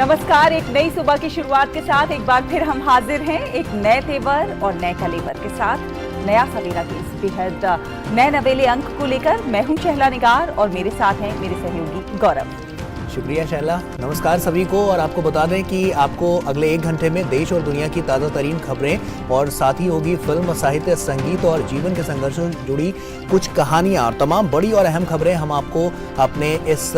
नमस्कार। एक नई सुबह की शुरुआत के साथ एक बार फिर हम हाजिर हैं एक नए तेवर और नए कलेवर के साथ। नया सवेरा के इस बेहद नए नवेले अंक को लेकर मैं हूं शहला निगार और मेरे साथ हैं मेरे सहयोगी गौरव। शुक्रिया शैला। नमस्कार सभी को। और आपको बता दें कि आपको अगले 1 घंटे में देश और दुनिया की ताज़ा तरीन खबरें और साथ ही होगी फिल्म, साहित्य, संगीत और जीवन के संघर्षों से जुड़ी कुछ कहानियां और तमाम बड़ी और अहम खबरें हम आपको अपने इस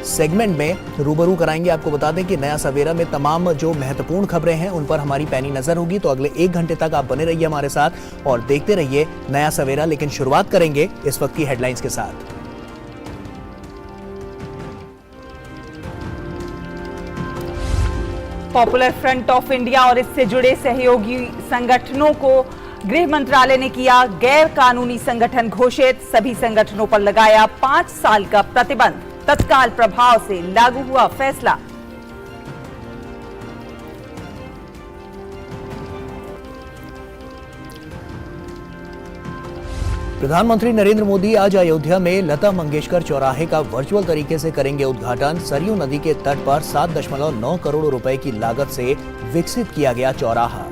सेगमेंट में रूबरू कराएंगे। आपको बता दें कि नया सवेरा में तमाम जो महत्वपूर्ण खबरें हैं उन पर हमारी पैनी नजर होगी। तो अगले 1 घंटे तक आप बने रहिए हमारे साथ और देखते रहिए नया सवेरा। लेकिन शुरुआत करेंगे इस वक्त की हेडलाइंस के साथ। पॉपुलर फ्रंट ऑफ इंडिया और इससे जुड़े सहयोगी संगठनों को गृह मंत्रालय ने किया गैर कानूनी संगठन घोषित। सभी संगठनों पर लगाया 5 साल का प्रतिबंध। तत्काल प्रभाव से लागू हुआ फैसला। प्रधानमंत्री नरेंद्र मोदी आज अयोध्या में लता मंगेशकर चौराहे का वर्चुअल तरीके से करेंगे उद्घाटन। सरयू नदी के तट पर 7.9 करोड़ रुपए की लागत से विकसित किया गया चौराहा।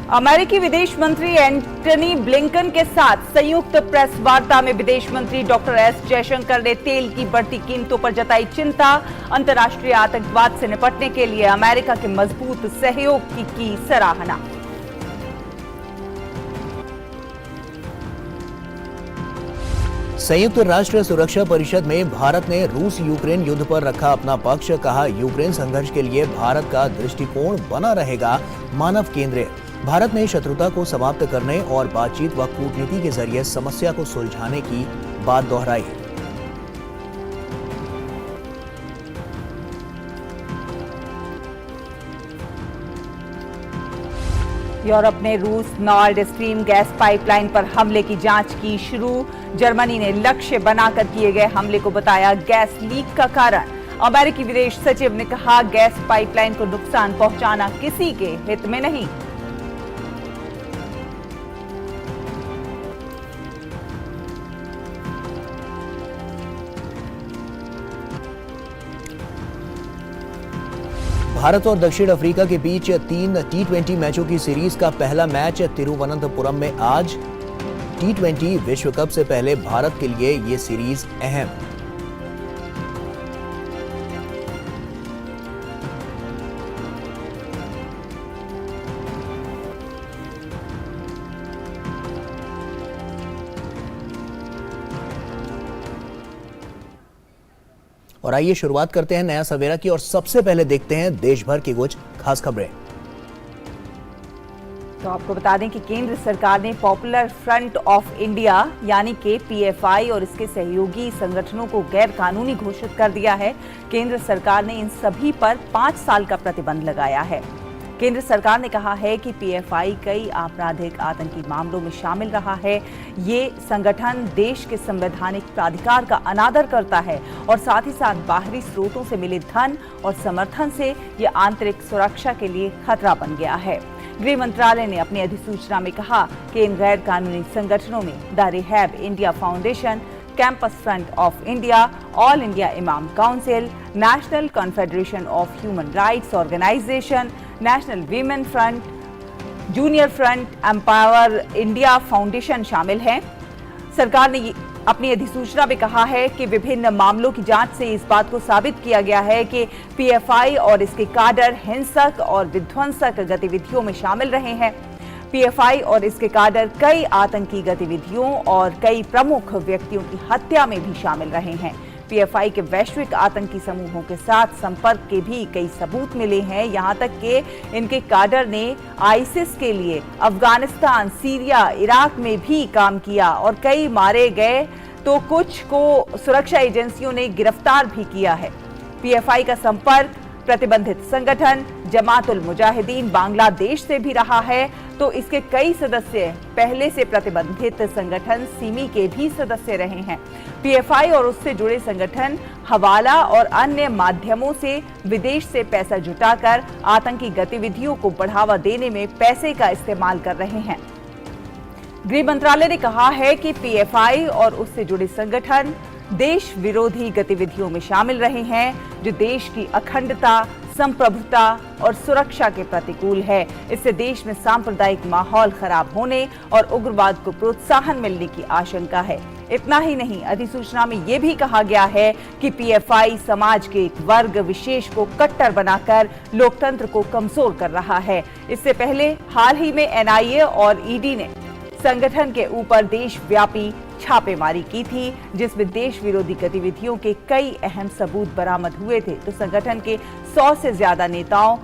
अमेरिकी विदेश मंत्री एंटनी ब्लिंकन के साथ संयुक्त प्रेस वार्ता में विदेश मंत्री डॉक्टर एस जयशंकर ने तेल की बढ़ती कीमतों पर जताई चिंता। अंतर्राष्ट्रीय आतंकवाद से निपटने के लिए अमेरिका के मजबूत सहयोग की सराहना। संयुक्त राष्ट्र सुरक्षा परिषद में भारत ने रूस यूक्रेन युद्ध पर रखा अपना पक्ष। कहा, यूक्रेन संघर्ष के लिए भारत का दृष्टिकोण बना रहेगा मानव केंद्रित। भारत ने शत्रुता को समाप्त करने और बातचीत व कूटनीति के जरिए समस्या को सुलझाने की बात दोहराई। यूरोप ने रूस नॉर्ड स्ट्रीम गैस पाइपलाइन पर हमले की जांच की शुरू। जर्मनी ने लक्ष्य बनाकर किए गए हमले को बताया गैस लीक का कारण। अमेरिकी विदेश सचिव ने कहा, गैस पाइपलाइन को नुकसान पहुंचाना किसी के हित में नहीं। भारत और दक्षिण अफ्रीका के बीच 3 T20 मैचों की सीरीज का पहला मैच तिरुवनंतपुरम में आज। T20 विश्व कप से पहले भारत के लिए ये सीरीज अहम। और आइए शुरुआत करते हैं नया सवेरा की और सबसे पहले देखते हैं देश भर की कुछ खास खबरें। तो आपको बता दें कि केंद्र सरकार ने पॉपुलर फ्रंट ऑफ इंडिया यानी कि पीएफआई और इसके सहयोगी संगठनों को गैर कानूनी घोषित कर दिया है। केंद्र सरकार ने इन सभी पर 5 साल का प्रतिबंध लगाया है। केंद्र सरकार ने कहा है कि पीएफआई कई आपराधिक आतंकी मामलों में शामिल रहा है। ये संगठन देश के संवैधानिक प्राधिकार का अनादर करता है और साथ ही साथ बाहरी स्रोतों से मिले धन और समर्थन से ये आंतरिक सुरक्षा के लिए खतरा बन गया है। गृह मंत्रालय ने अपनी अधिसूचना में कहा कि इन गैर कानूनी संगठनों में the rehab India foundation, campus front of India, all India imam council, national confederation of human rights organisation, national women front, junior front, empower India foundation शामिल हैं। सरकार ने अपनी अधिसूचना में कहा है कि विभिन्न मामलों की जांच से इस बात को साबित किया गया है कि पीएफआई और इसके काडर हिंसक और विध्वंसक गतिविधियों में शामिल रहे हैं। पीएफआई और इसके काडर कई आतंकी गतिविधियों और कई प्रमुख व्यक्तियों की हत्या में भी शामिल रहे हैं। पीएफआई के वैश्विक आतंकी समूहों के साथ संपर्क के भी कई सबूत मिले हैं। यहां तक कि इनके काडर ने आईसिस के लिए अफगानिस्तान, सीरिया, इराक में भी काम किया और कई मारे गए तो कुछ को सुरक्षा एजेंसियों ने गिरफ्तार भी किया है। पीएफआई का संपर्क प्रतिबंधित संगठन जमातुल मुजाहिदीन बांग्लादेश से भी रहा है, तो इसके कई सदस्य पहले से प्रतिबंधित संगठन सिमी के भी सदस्य रहे हैं। पीएफआई और उससे जुड़े संगठन हवाला और अन्य माध्यमों से विदेश से पैसा जुटाकर आतंकी गतिविधियों को बढ़ावा देने में पैसे का इस्तेमाल कर रहे हैं। गृह मंत्रालय ने कहा है कि पीएफआई और उससे जुड़े संगठन देश विरोधी गतिविधियों में शामिल रहे हैं, जो देश की अखंडता, संप्रभुता और सुरक्षा के प्रतिकूल है। इससे देश में सांप्रदायिक माहौल खराब होने और उग्रवाद को प्रोत्साहन मिलने की आशंका है। इतना ही नहीं, अधिसूचना में यह भी कहा गया है कि पीएफआई समाज के एक वर्ग विशेष को कट्टर बनाकर लोकतंत्र को कमजोर कर रहा है। इससे पहले हाल ही में एनआईए और ईडी ने संगठन के ऊपर देशव्यापी छापेमारी की थी, जिसमें देश विरोधी गतिविधियों के कई अहम सबूत बरामद हुए थे। तो संगठन के 100 से ज्यादा नेताओं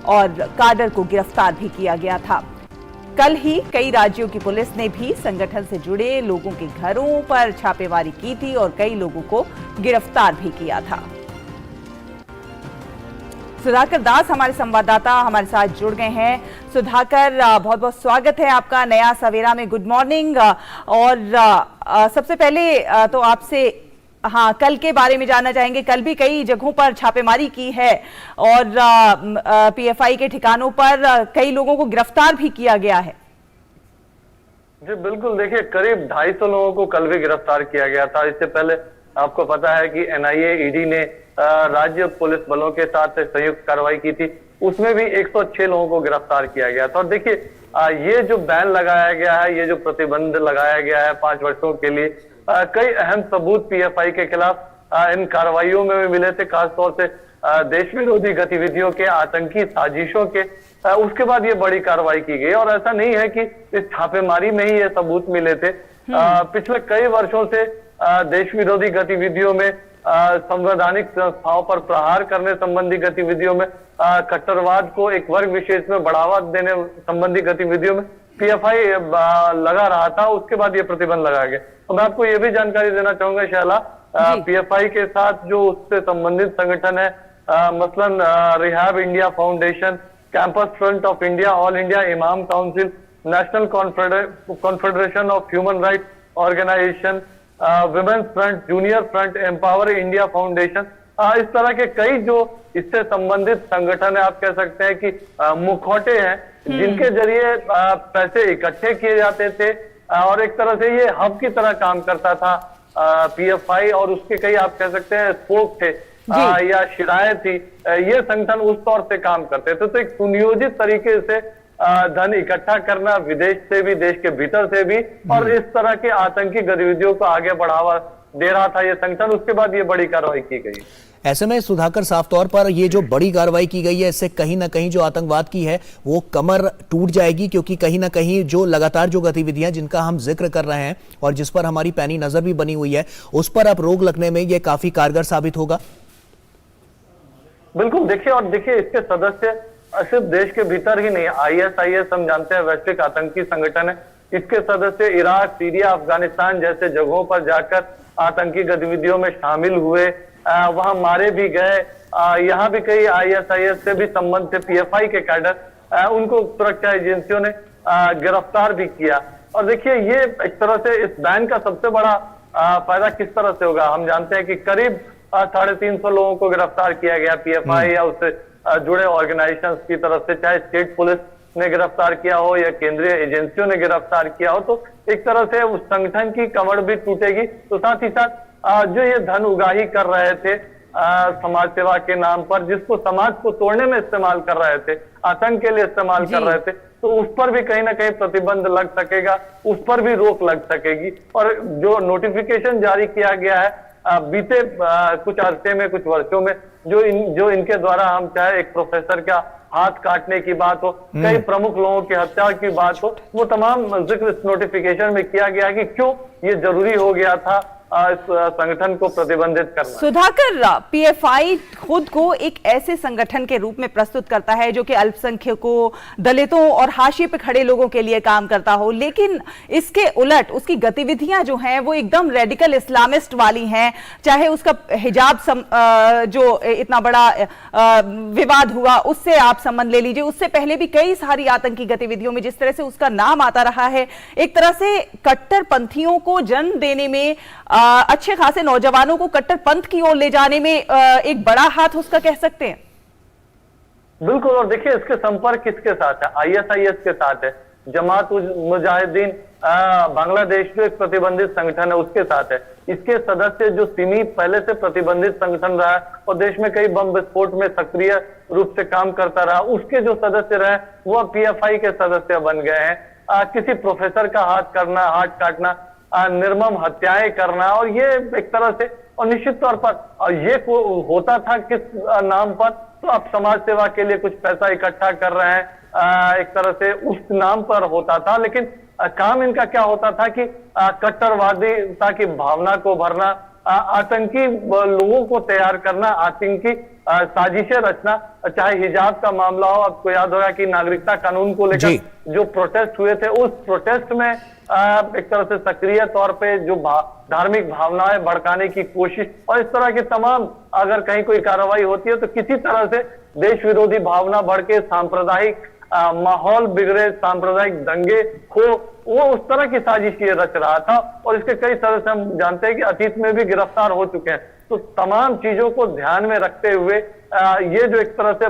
और काडर को गिरफ्तार भी किया गया था। कल ही कई राज्यों की पुलिस ने भी संगठन से जुड़े लोगों के घरों पर छापेमारी की थी और कई लोगों को गिरफ्तार भी किया था। सुधाकर दास हमारे संवाददाता हमारे साथ जुड़ गए हैं। सुधाकर, बहुत बहुत स्वागत है आपका नया सवेरा में। Good morning. और सबसे पहले तो आपसे कल के बारे में जानना चाहेंगे। कल भी कई जगहों पर छापेमारी की है और पीएफआई के ठिकानों पर कई लोगों को गिरफ्तार भी किया गया है। जी बिल्कुल, देखिए करीब 250 लोगों को कल भी गिरफ्तार किया गया था। इससे पहले आपको पता है कि एनआईए, ईडी ने राज्य पुलिस बलों के साथ संयुक्त कार्रवाई की थी, उसमें भी 106 लोगों को गिरफ्तार किया गया था। और देखिए ये जो बैन लगाया गया है, ये जो प्रतिबंध लगाया गया है 5 वर्षों के लिए, कई अहम सबूत पीएफआई के खिलाफ इन कार्रवाइयों में भी मिले थे, खासतौर से देश विरोधी गतिविधियों के, आतंकी साजिशों के। उसके बाद ये बड़ी कार्रवाई की गई। और ऐसा नहीं है कि इस छापेमारी में ही ये सबूत मिले थे। पिछले कई वर्षों से देश विरोधी गतिविधियों में, संवैधानिक संस्थाओं पर प्रहार करने संबंधी गतिविधियों में, कट्टरवाद को एक वर्ग विशेष में बढ़ावा देने संबंधी गतिविधियों में पीएफआई लगा रहा था। उसके बाद ये प्रतिबंध लगाया गया। तो मैं आपको ये भी जानकारी देना चाहूंगा शैला, पीएफआई के साथ जो उससे संबंधित संगठन है, मसलन rehab India foundation, campus front of India, all India imam council, national confederation of human right organisation, women's front, junior front, empower India foundation, इस तरह के कई जो इससे संबंधित संगठन है, आप कह सकते हैं कि मुखौटे हैं, जिनके जरिए पैसे इकट्ठे किए जाते थे। और एक तरह से ये हब की तरह काम करता था पीएफआई, और उसके कई आप कह सकते हैं स्पोक थे या शिराएं थी। ये संगठन उस तौर से काम करते थे। तो एक सुनियोजित तरीके से धन इकट्ठा करना, विदेश से भी, देश के भीतर से भी, और इस तरह के आतंकी गतिविधियों को आगे बढ़ावा दे रहा था ये संगठन। उसके बाद ये बड़ी कार्रवाई की गई। ऐसे में सुधाकर, साफ तौर पर ये जो बड़ी कार्रवाई की गई है, इससे कहीं ना कहीं जो आतंकवाद की है वो कमर टूट जाएगी, क्योंकि कहीं ना कहीं जो लगातार जो गतिविधियां जिनका हम जिक्र कर रहे हैं और जिस पर हमारी पैनी नजर भी बनी हुई है, उस पर अब रोक लगने में ये काफी कारगर साबित होगा। बिल्कुल, देखिए इसके सदस्य सिर्फ देश के भीतर ही नहीं, आईएसआईएस हम जानते हैं वैश्विक आतंकी संगठन है। इसके सदस्य इराक, सीरिया, अफगानिस्तान जैसे जगहों पर जाकर आतंकी गतिविधियों में शामिल हुए, वहां मारे भी गए। यहाँ भी कई आईएसआईएस से भी संबंध थे पीएफआई के कैडर, उनको सुरक्षा एजेंसियों ने गिरफ्तार भी किया। और देखिए ये एक तरह से इस बैन का सबसे बड़ा फायदा किस तरह से होगा, हम जानते हैं कि करीब 350 लोगों को गिरफ्तार किया गया पीएफआई या उससे जुड़े ऑर्गेनाइजेशंस की तरफ से, चाहे स्टेट पुलिस ने गिरफ्तार किया हो या केंद्रीय एजेंसियों ने गिरफ्तार किया हो। तो एक तरह से उस संगठन की कमर भी टूटेगी। तो साथ ही साथ जो ये धन उगाही कर रहे थे समाज सेवा के नाम पर, जिसको समाज को तोड़ने में इस्तेमाल कर रहे थे, आतंक के लिए इस्तेमाल कर रहे थे, तो उस पर भी कहीं ना कहीं प्रतिबंध लग सकेगा, उस पर भी रोक लग सकेगी। और जो नोटिफिकेशन जारी किया गया है बीते कुछ अरसे में, कुछ वर्षों में, जो इनके द्वारा, हम चाहे एक प्रोफेसर का हाथ काटने की बात हो, कई प्रमुख लोगों की हत्या की बात हो, वो तमाम जिक्र इस नोटिफिकेशन में किया गया कि क्यों ये जरूरी हो गया था इस संगठन को प्रतिबंधित करना। सुधाकर, पीएफआई खुद को एक ऐसे संगठन के रूप में प्रस्तुत करता है जो कि अल्पसंख्यकों, दलितों और हाशिए पे खड़े लोगों के लिए काम करता हो, लेकिन इसके उलट उसकी गतिविधियां जो हैं वो एकदम रेडिकल इस्लामिस्ट वाली हैं। चाहे उसका हिजाब जो इतना बड़ा विवाद हुआ उससे आप संबंध ले लीजिए, उससे पहले भी कई सारी आतंकी गतिविधियों में जिस तरह से उसका नाम आता रहा है, एक तरह से कट्टरपंथियों को जन्म देने में, अच्छे खासे नौजवानों को कट्टरपंथ की ओर ले जाने में एक बड़ा हाथ उसका कह सकते हैं। बिल्कुल, और देखिए इसके संपर्क किसके साथ है, आईएसआईएस के साथ है। जमात उल मुजाहिदीन बांग्लादेश जो एक प्रतिबंधित संगठन है उसके साथ है। इसके सदस्य जो सिमी पहले से प्रतिबंधित संगठन रहा है और देश में कई बम विस्फोट में सक्रिय रूप से काम करता रहा, उसके जो सदस्य रहे वो पीएफआई के सदस्य बन गए हैं। किसी प्रोफेसर का हाथ काटना, निर्मम हत्याएं करना, और ये एक तरह से, और निश्चित तौर पर ये होता था किस नाम पर, तो आप समाज सेवा के लिए कुछ पैसा इकट्ठा कर रहे हैं, एक तरह से उस नाम पर होता था। लेकिन काम इनका क्या होता था कि कट्टरवादिता की भावना को भरना, आतंकी लोगों को तैयार करना, आतंकी साजिशें रचना, चाहे हिजाब का मामला हो। आपको याद होगा कि नागरिकता कानून को लेकर जो प्रोटेस्ट हुए थे, उस प्रोटेस्ट में एक तरह से सक्रिय तौर पे जो धार्मिक भावनाएं भड़काने की कोशिश, और इस तरह की तमाम, अगर कहीं कोई कार्रवाई होती है तो किसी तरह से देश विरोधी भावना बढ़ के सांप्रदायिक माहौल बिगड़े, सांप्रदायिक दंगे हो, वो उस तरह की साजिश ये रच रहा था। और इसके कई सदस्य हम जानते हैं कि अतीत में भी गिरफ्तार हो चुके हैं। तो तमाम चीजों को ध्यान में रखते हुए ये जो एक तरह से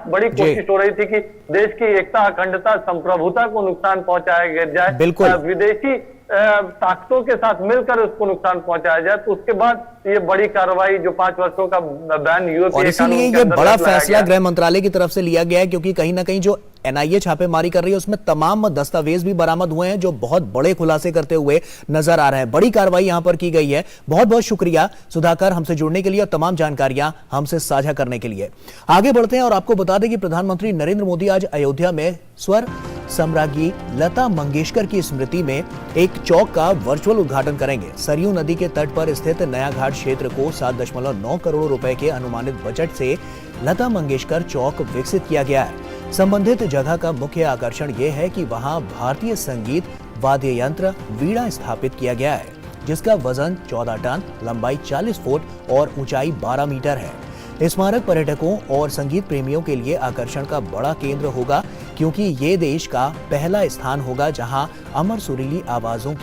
बड़ी कोशिश हो रही थी कि देश की एकता, अखंडता, संप्रभुता को नुकसान पहुंचाया जाए, विदेशी ताकतों के साथ मिलकर उसको नुकसान पहुंचाया जाए, तो उसके बाद ये बड़ी कार्रवाई जो 5 वर्षों का बैन यूरोपीय, और इसीलिए ये बड़ा फैसला गृह मंत्रालय की तरफ से लिया गया है, क्योंकि कहीं ना कहीं जो एनआईए छापेमारी कर रही है उसमें तमाम दस्तावेज भी बरामद हुए हैं जो बहुत बड़े खुलासे करते हुए नजर आ रहे हैं। बड़ी कार्रवाई यहां पर की गई है। बहुत बहुत शुक्रिया सुधाकर हमसे जुड़ने के लिए और तमाम जानकारियां हमसे साझा करने के लिए। आगे बढ़ते हैं और आपको बता दें कि प्रधानमंत्री नरेंद्र मोदी आज अयोध्या में स्वर सम्राज्ञी लता मंगेशकर की स्मृति में एक चौक का वर्चुअल उद्घाटन करेंगे। सरयू नदी के तट पर स्थित नया घाट क्षेत्र को 7.9 करोड़ रुपए के अनुमानित बजट से लता मंगेशकर चौक विकसित किया गया है। संबंधित जगह का मुख्य आकर्षण यह है कि वहां भारतीय संगीत वाद्य यंत्र वीणा स्थापित किया गया है, जिसका वजन 14 टन, लंबाई 40 फुट और ऊंचाई 12 मीटर है। स्मारक पर्यटकों और संगीत प्रेमियों के लिए आकर्षण का बड़ा केंद्र होगा, क्योंकि ये देश का पहला स्थान होगा जहां अमर सुरीली आवाजों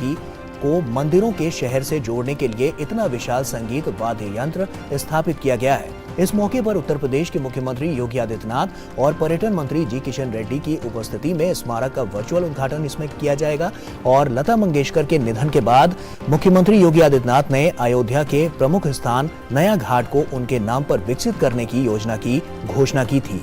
को मंदिरों के शहर से जोड़ने के लिए इतना विशाल संगीत वाद्य यंत्र स्थापित किया गया है। इस मौके पर उत्तर प्रदेश के मुख्यमंत्री योगी आदित्यनाथ और पर्यटन मंत्री जी किशन रेड्डी की उपस्थिति में स्मारक का वर्चुअल उद्घाटन इसमें किया जाएगा। और लता मंगेशकर के निधन के बाद मुख्यमंत्री योगी आदित्यनाथ ने अयोध्या के प्रमुख स्थान नया घाट को उनके नाम पर विकसित करने की योजना की घोषणा की थी।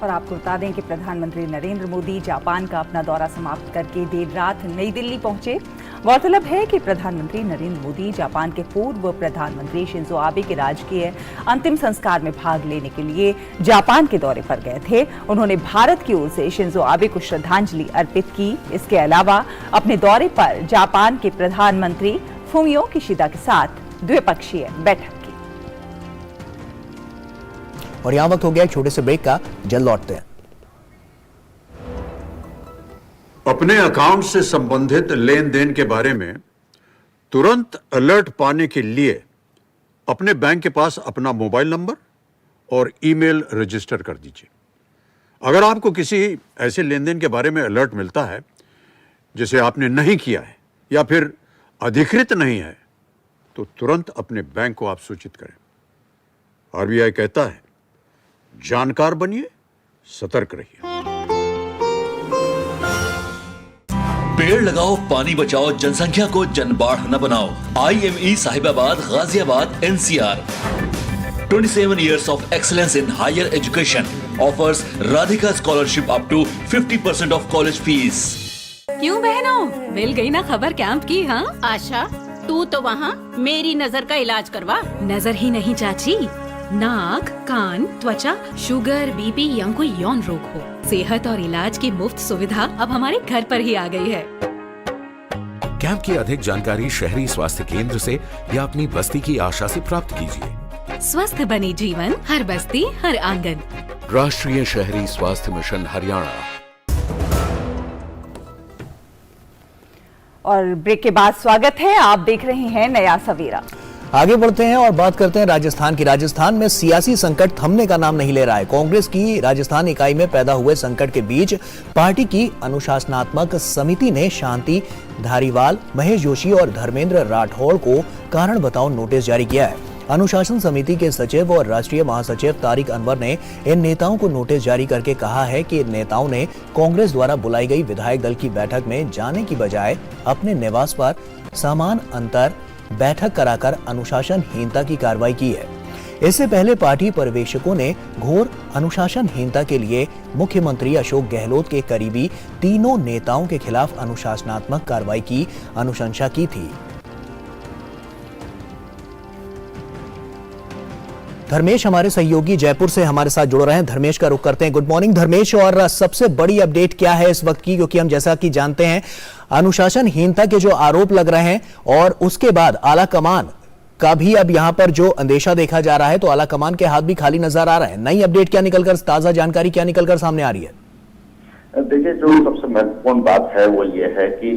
और आपको बता दें कि प्रधानमंत्री नरेंद्र मोदी जापान का अपना दौरा समाप्त करके देर रात नई दिल्ली पहुंचे। गौरतलब है कि प्रधानमंत्री नरेंद्र मोदी जापान के पूर्व प्रधानमंत्री शिंजो आबे के राजकीय अंतिम संस्कार में भाग लेने के लिए जापान के दौरे पर गए थे। उन्होंने भारत की ओर से शिंजो आबे को श्रद्धांजलि अर्पित की। इसके अलावा अपने दौरे पर जापान के प्रधानमंत्री फुमियो किशिदा के साथ द्विपक्षीय बैठक। और यहां वक्त हो गया एक छोटे से ब्रेक का, जल्द लौटते हैं। अपने अकाउंट से संबंधित लेन देन के बारे में तुरंत अलर्ट पाने के लिए अपने बैंक के पास अपना मोबाइल नंबर और ईमेल रजिस्टर कर दीजिए। अगर आपको किसी ऐसे लेन देन के बारे में अलर्ट मिलता है जिसे आपने नहीं किया है या फिर अधिकृत नहीं है, तो तुरंत अपने बैंक को आप सूचित करें। आरबीआई कहता है, जानकार बनिए, सतर्क रहिए। पेड़ लगाओ, पानी बचाओ, जनसंख्या को जनबाढ़ न बनाओ। IME Sahibabad, Ghaziabad, NCR 27 years of excellence in higher education offers Radhika scholarship up to 50% of college fees. क्यों बहनों, मिल गई ना खबर कैंप की? हाँ आशा, तू तो वहाँ मेरी नजर का इलाज करवा। नजर ही नहीं चाची, नाक, कान, त्वचा, शुगर, बीपी या कोई यौन रोग हो, सेहत और इलाज की मुफ्त सुविधा अब हमारे घर पर ही आ गई है। कैंप की अधिक जानकारी शहरी स्वास्थ्य केंद्र से या अपनी बस्ती की आशा से प्राप्त कीजिए। स्वस्थ बने जीवन, हर बस्ती, हर आंगन। राष्ट्रीय शहरी स्वास्थ्य मिशन हरियाणा। और ब्रेक के बाद स्वागत है, आप देख रहे हैं नया सवेरा। आगे बढ़ते हैं और बात करते हैं राजस्थान की। राजस्थान में सियासी संकट थमने का नाम नहीं ले रहा है। कांग्रेस की राजस्थान इकाई में पैदा हुए संकट के बीच पार्टी की अनुशासनात्मक समिति ने शांति धारीवाल, महेश जोशी और धर्मेंद्र राठौड़ को कारण बताओ नोटिस जारी किया है। अनुशासन समिति के सचिव और राष्ट्रीय महासचिव तारिक अनवर ने इन नेताओं को नोटिस जारी करके कहा है कि इन नेताओं ने कांग्रेस द्वारा बुलाई गई विधायक दल की बैठक में जाने की बजाय अपने निवास पर समान अंतर बैठक कराकर अनुशासनहीनता की कार्रवाई की है। इससे पहले पार्टी पर्यवेक्षकों ने घोर अनुशासनहीनता के लिए मुख्यमंत्री अशोक गहलोत के करीबी तीनों नेताओं के खिलाफ अनुशासनात्मक कार्रवाई की अनुशंसा की थी। धर्मेश हमारे सहयोगी जयपुर से हमारे साथ जुड़ रहे हैं। धर्मेश का रुख करते हैं। गुड मॉर्निंग धर्मेश, और सबसे बड़ी अपडेट क्या है इस वक्त की, क्योंकि हम जैसा कि जानते हैं अनुशासनहीनता के जो आरोप लग रहे हैं और उसके बाद आला कमान का भी अब यहां पर जो अंदेशा देखा जा रहा है, तो आला कमान के हाथ भी खाली नजर आ रहा है। नई अपडेट क्या निकलकर, ताजा जानकारी क्या निकलकर सामने आ रही है? देखिए, जो सबसे महत्वपूर्ण बात है वो ये है कि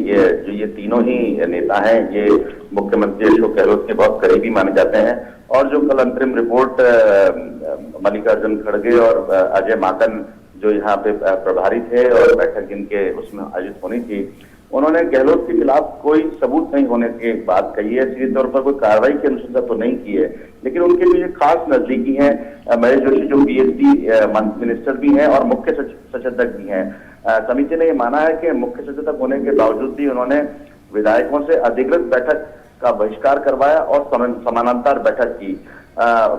ये तीनों ही नेता हैं, ये मुख्यमंत्री अशोक गहलोत के बहुत करीबी माने जाते हैं। और जो कल अंतरिम रिपोर्ट मल्लिकार्जुन खड़गे और अजय माकन जो यहाँ पे प्रभारी थे और बैठक जिनके उसमें आयोजित होनी थी, उन्होंने गहलोत के खिलाफ कोई सबूत नहीं होने की बात कही है। सीधे तौर पर कोई कार्रवाई की अनुशंसा तो नहीं की है, लेकिन उनके जो ये खास नजदीकी हैं महेश जोशी जो पीएचडी मिनिस्टर भी हैं और मुख्य सचेतक भी हैं, समिति ने ये माना है कि मुख्य सचेतक होने के बावजूद भी उन्होंने विधायकों से अधिकृत बैठक का बहिष्कार करवाया और समानांतर बैठक की।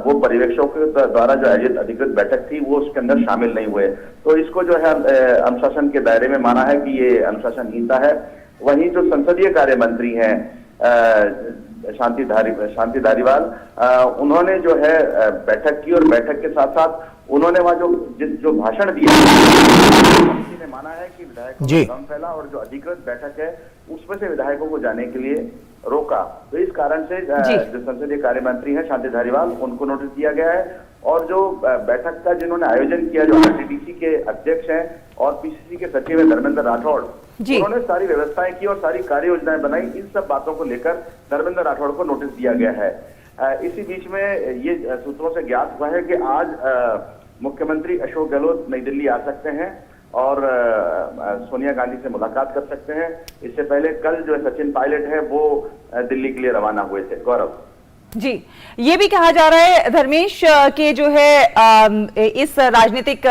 वो पर्यवेक्षकों द्वारा जो आयोजित अधिकृत बैठक थी वो उसके अंदर शामिल नहीं हुए, तो इसको जो है अनुशासन के दायरे में माना है कि ये अनुशासनहीनता है। वहीं जो संसदीय कार्य मंत्री हैं शांति धारीवाल, उन्होंने जो है बैठक की और बैठक के साथ साथ उन्होंने वहां जो भाषण दिया, ने माना है कि विधायकों को दम फैला और जो अधिकृत बैठक है उसमें से विधायकों को जाने के लिए रोका। तो इस कारण से जो संसदीय कार्य मंत्री हैं शांति धारीवाल, उनको नोटिस दिया गया है। और जो बैठक का जिन्होंने आयोजन किया, जो आरटीडीसी के अध्यक्ष हैं और पीसीसी के सचिव हैं धर्मेंद्र राठौड़, उन्होंने सारी व्यवस्थाएं की और सारी कार्य योजनाएं बनाई। इन सब बातों को लेकर धर्मेंद्र राठौड़ को नोटिस दिया गया है। इसी बीच में ये सूत्रों से ज्ञात हुआ है कि आज मुख्यमंत्री अशोक गहलोत नई दिल्ली आ सकते हैं और सोनिया गांधी से मुलाकात कर सकते हैं। इससे पहले कल जो सचिन पायलट है वो दिल्ली के लिए रवाना हुए थे। गौरव जी, ये भी कहा जा रहा है धर्मेश के जो है इस राजनीतिक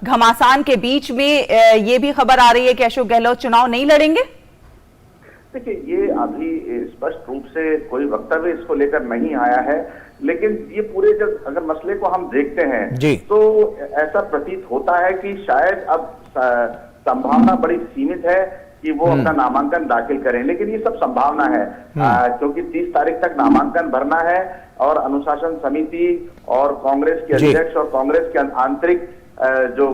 घमासान के बीच में ये भी खबर आ रही है कि अशोक गहलोत चुनाव नहीं लड़ेंगे। देखिए, ये अभी स्पष्ट रूप से कोई वक्तव्य इसको लेकर नहीं आया है, लेकिन ये पूरे जब अगर मसले को हम देखते हैं तो ऐसा प्रतीत होता है कि शायद अब संभावना बड़ी सीमित है कि वो अपना नामांकन दाखिल करें, लेकिन ये सब संभावना है क्योंकि 30 तारीख तक नामांकन भरना है और अनुशासन समिति और कांग्रेस के अध्यक्ष और कांग्रेस के आंतरिक जो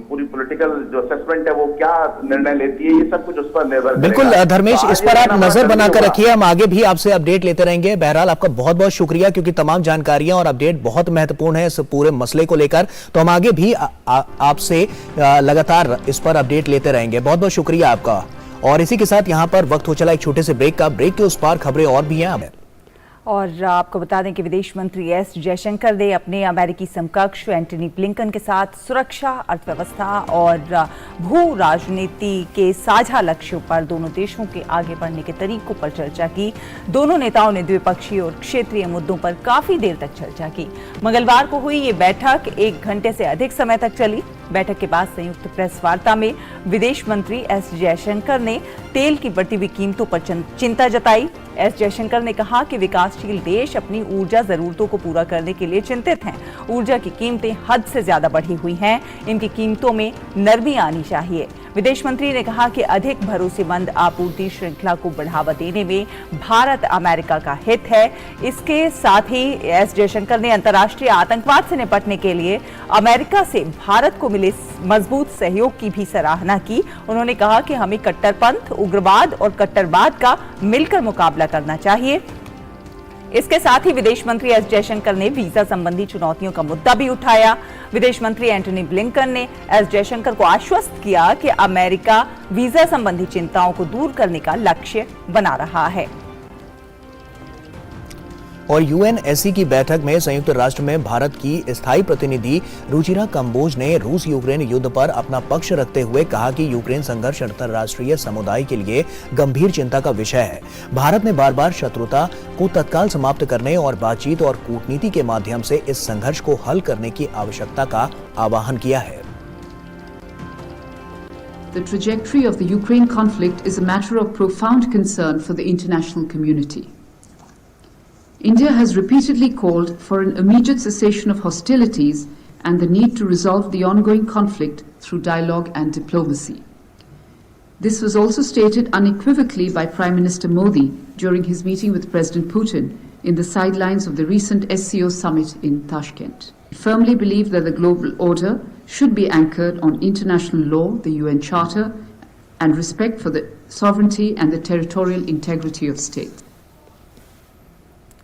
पूरी पॉलिटिकल जो असेसमेंट है वो क्या निर्णय लेती है, ये सब कुछ उस पर निर्भर। बिल्कुल धर्मेश, इस पर आप नजर बनाकर रखिए, हम आगे भी आपसे अपडेट लेते रहेंगे। बहरहाल आपका बहुत बहुत शुक्रिया, क्योंकि तमाम जानकारियां और अपडेट बहुत महत्वपूर्ण है इस पूरे मसले को लेकर, तो हम आगे भी आपसे लगातार इस पर अपडेट लेते रहेंगे। बहुत बहुत शुक्रिया आपका। और इसी के साथ यहाँ पर वक्त हो चला एक छोटे से ब्रेक का। ब्रेक के उस पार खबरें और भी हैं। और आपको बता दें कि विदेश मंत्री एस जयशंकर ने अपने अमेरिकी समकक्ष एंटनी ब्लिंकन के साथ सुरक्षा, अर्थव्यवस्था और भू राजनीति के साझा लक्ष्यों पर दोनों देशों के आगे बढ़ने के तरीकों पर चर्चा की। दोनों नेताओं ने द्विपक्षीय और क्षेत्रीय मुद्दों पर काफी देर तक चर्चा की। मंगलवार को हुई ये बैठक 1 घंटे से अधिक समय तक चली। बैठक के बाद संयुक्त प्रेस वार्ता में विदेश मंत्री एस जयशंकर ने तेल की बढ़ती हुई कीमतों पर चिंता जताई। एस जयशंकर ने कहा कि विकासशील देश अपनी ऊर्जा जरूरतों को पूरा करने के लिए चिंतित हैं। ऊर्जा की कीमतें हद से ज्यादा बढ़ी हुई हैं, इनकी कीमतों में नरमी आनी चाहिए। विदेश मंत्री ने कहा कि अधिक भरोसेमंद आपूर्ति श्रृंखला को बढ़ावा देने में भारत अमेरिका का हित है। इसके साथ ही एस जयशंकर ने अंतर्राष्ट्रीय आतंकवाद से निपटने के लिए अमेरिका से भारत को मिले मजबूत सहयोग की भी सराहना की। उन्होंने कहा कि हमें कट्टरपंथ, उग्रवाद और कट्टरवाद का मिलकर मुकाबला करना चाहिए। इसके साथ ही विदेश मंत्री एस जयशंकर ने वीजा संबंधी चुनौतियों का मुद्दा भी उठाया। विदेश मंत्री एंटनी ब्लिंकन ने एस जयशंकर को आश्वस्त किया कि अमेरिका वीजा संबंधी चिंताओं को दूर करने का लक्ष्य बना रहा है। और यूएनएससी की बैठक में संयुक्त राष्ट्र में भारत की स्थायी प्रतिनिधि रुचिरा कंबोज ने रूस यूक्रेन युद्ध पर अपना पक्ष रखते हुए कहा कि यूक्रेन संघर्ष अंतर्राष्ट्रीय समुदाय के लिए गंभीर चिंता का विषय है। भारत ने बार बार शत्रुता को तत्काल समाप्त करने और बातचीत और कूटनीति के माध्यम से इस संघर्ष को हल करने की आवश्यकता का आह्वान किया है। The trajectory of the Ukraine conflict is a matter of profound concern for the international community. India has repeatedly called for an immediate cessation of hostilities and the need to resolve the ongoing conflict through dialogue and diplomacy. This was also stated unequivocally by Prime Minister Modi during his meeting with President Putin in the sidelines of the recent SCO summit in Tashkent. We firmly believe that the global order should be anchored on international law, the UN Charter, and respect for the sovereignty and the territorial integrity of states.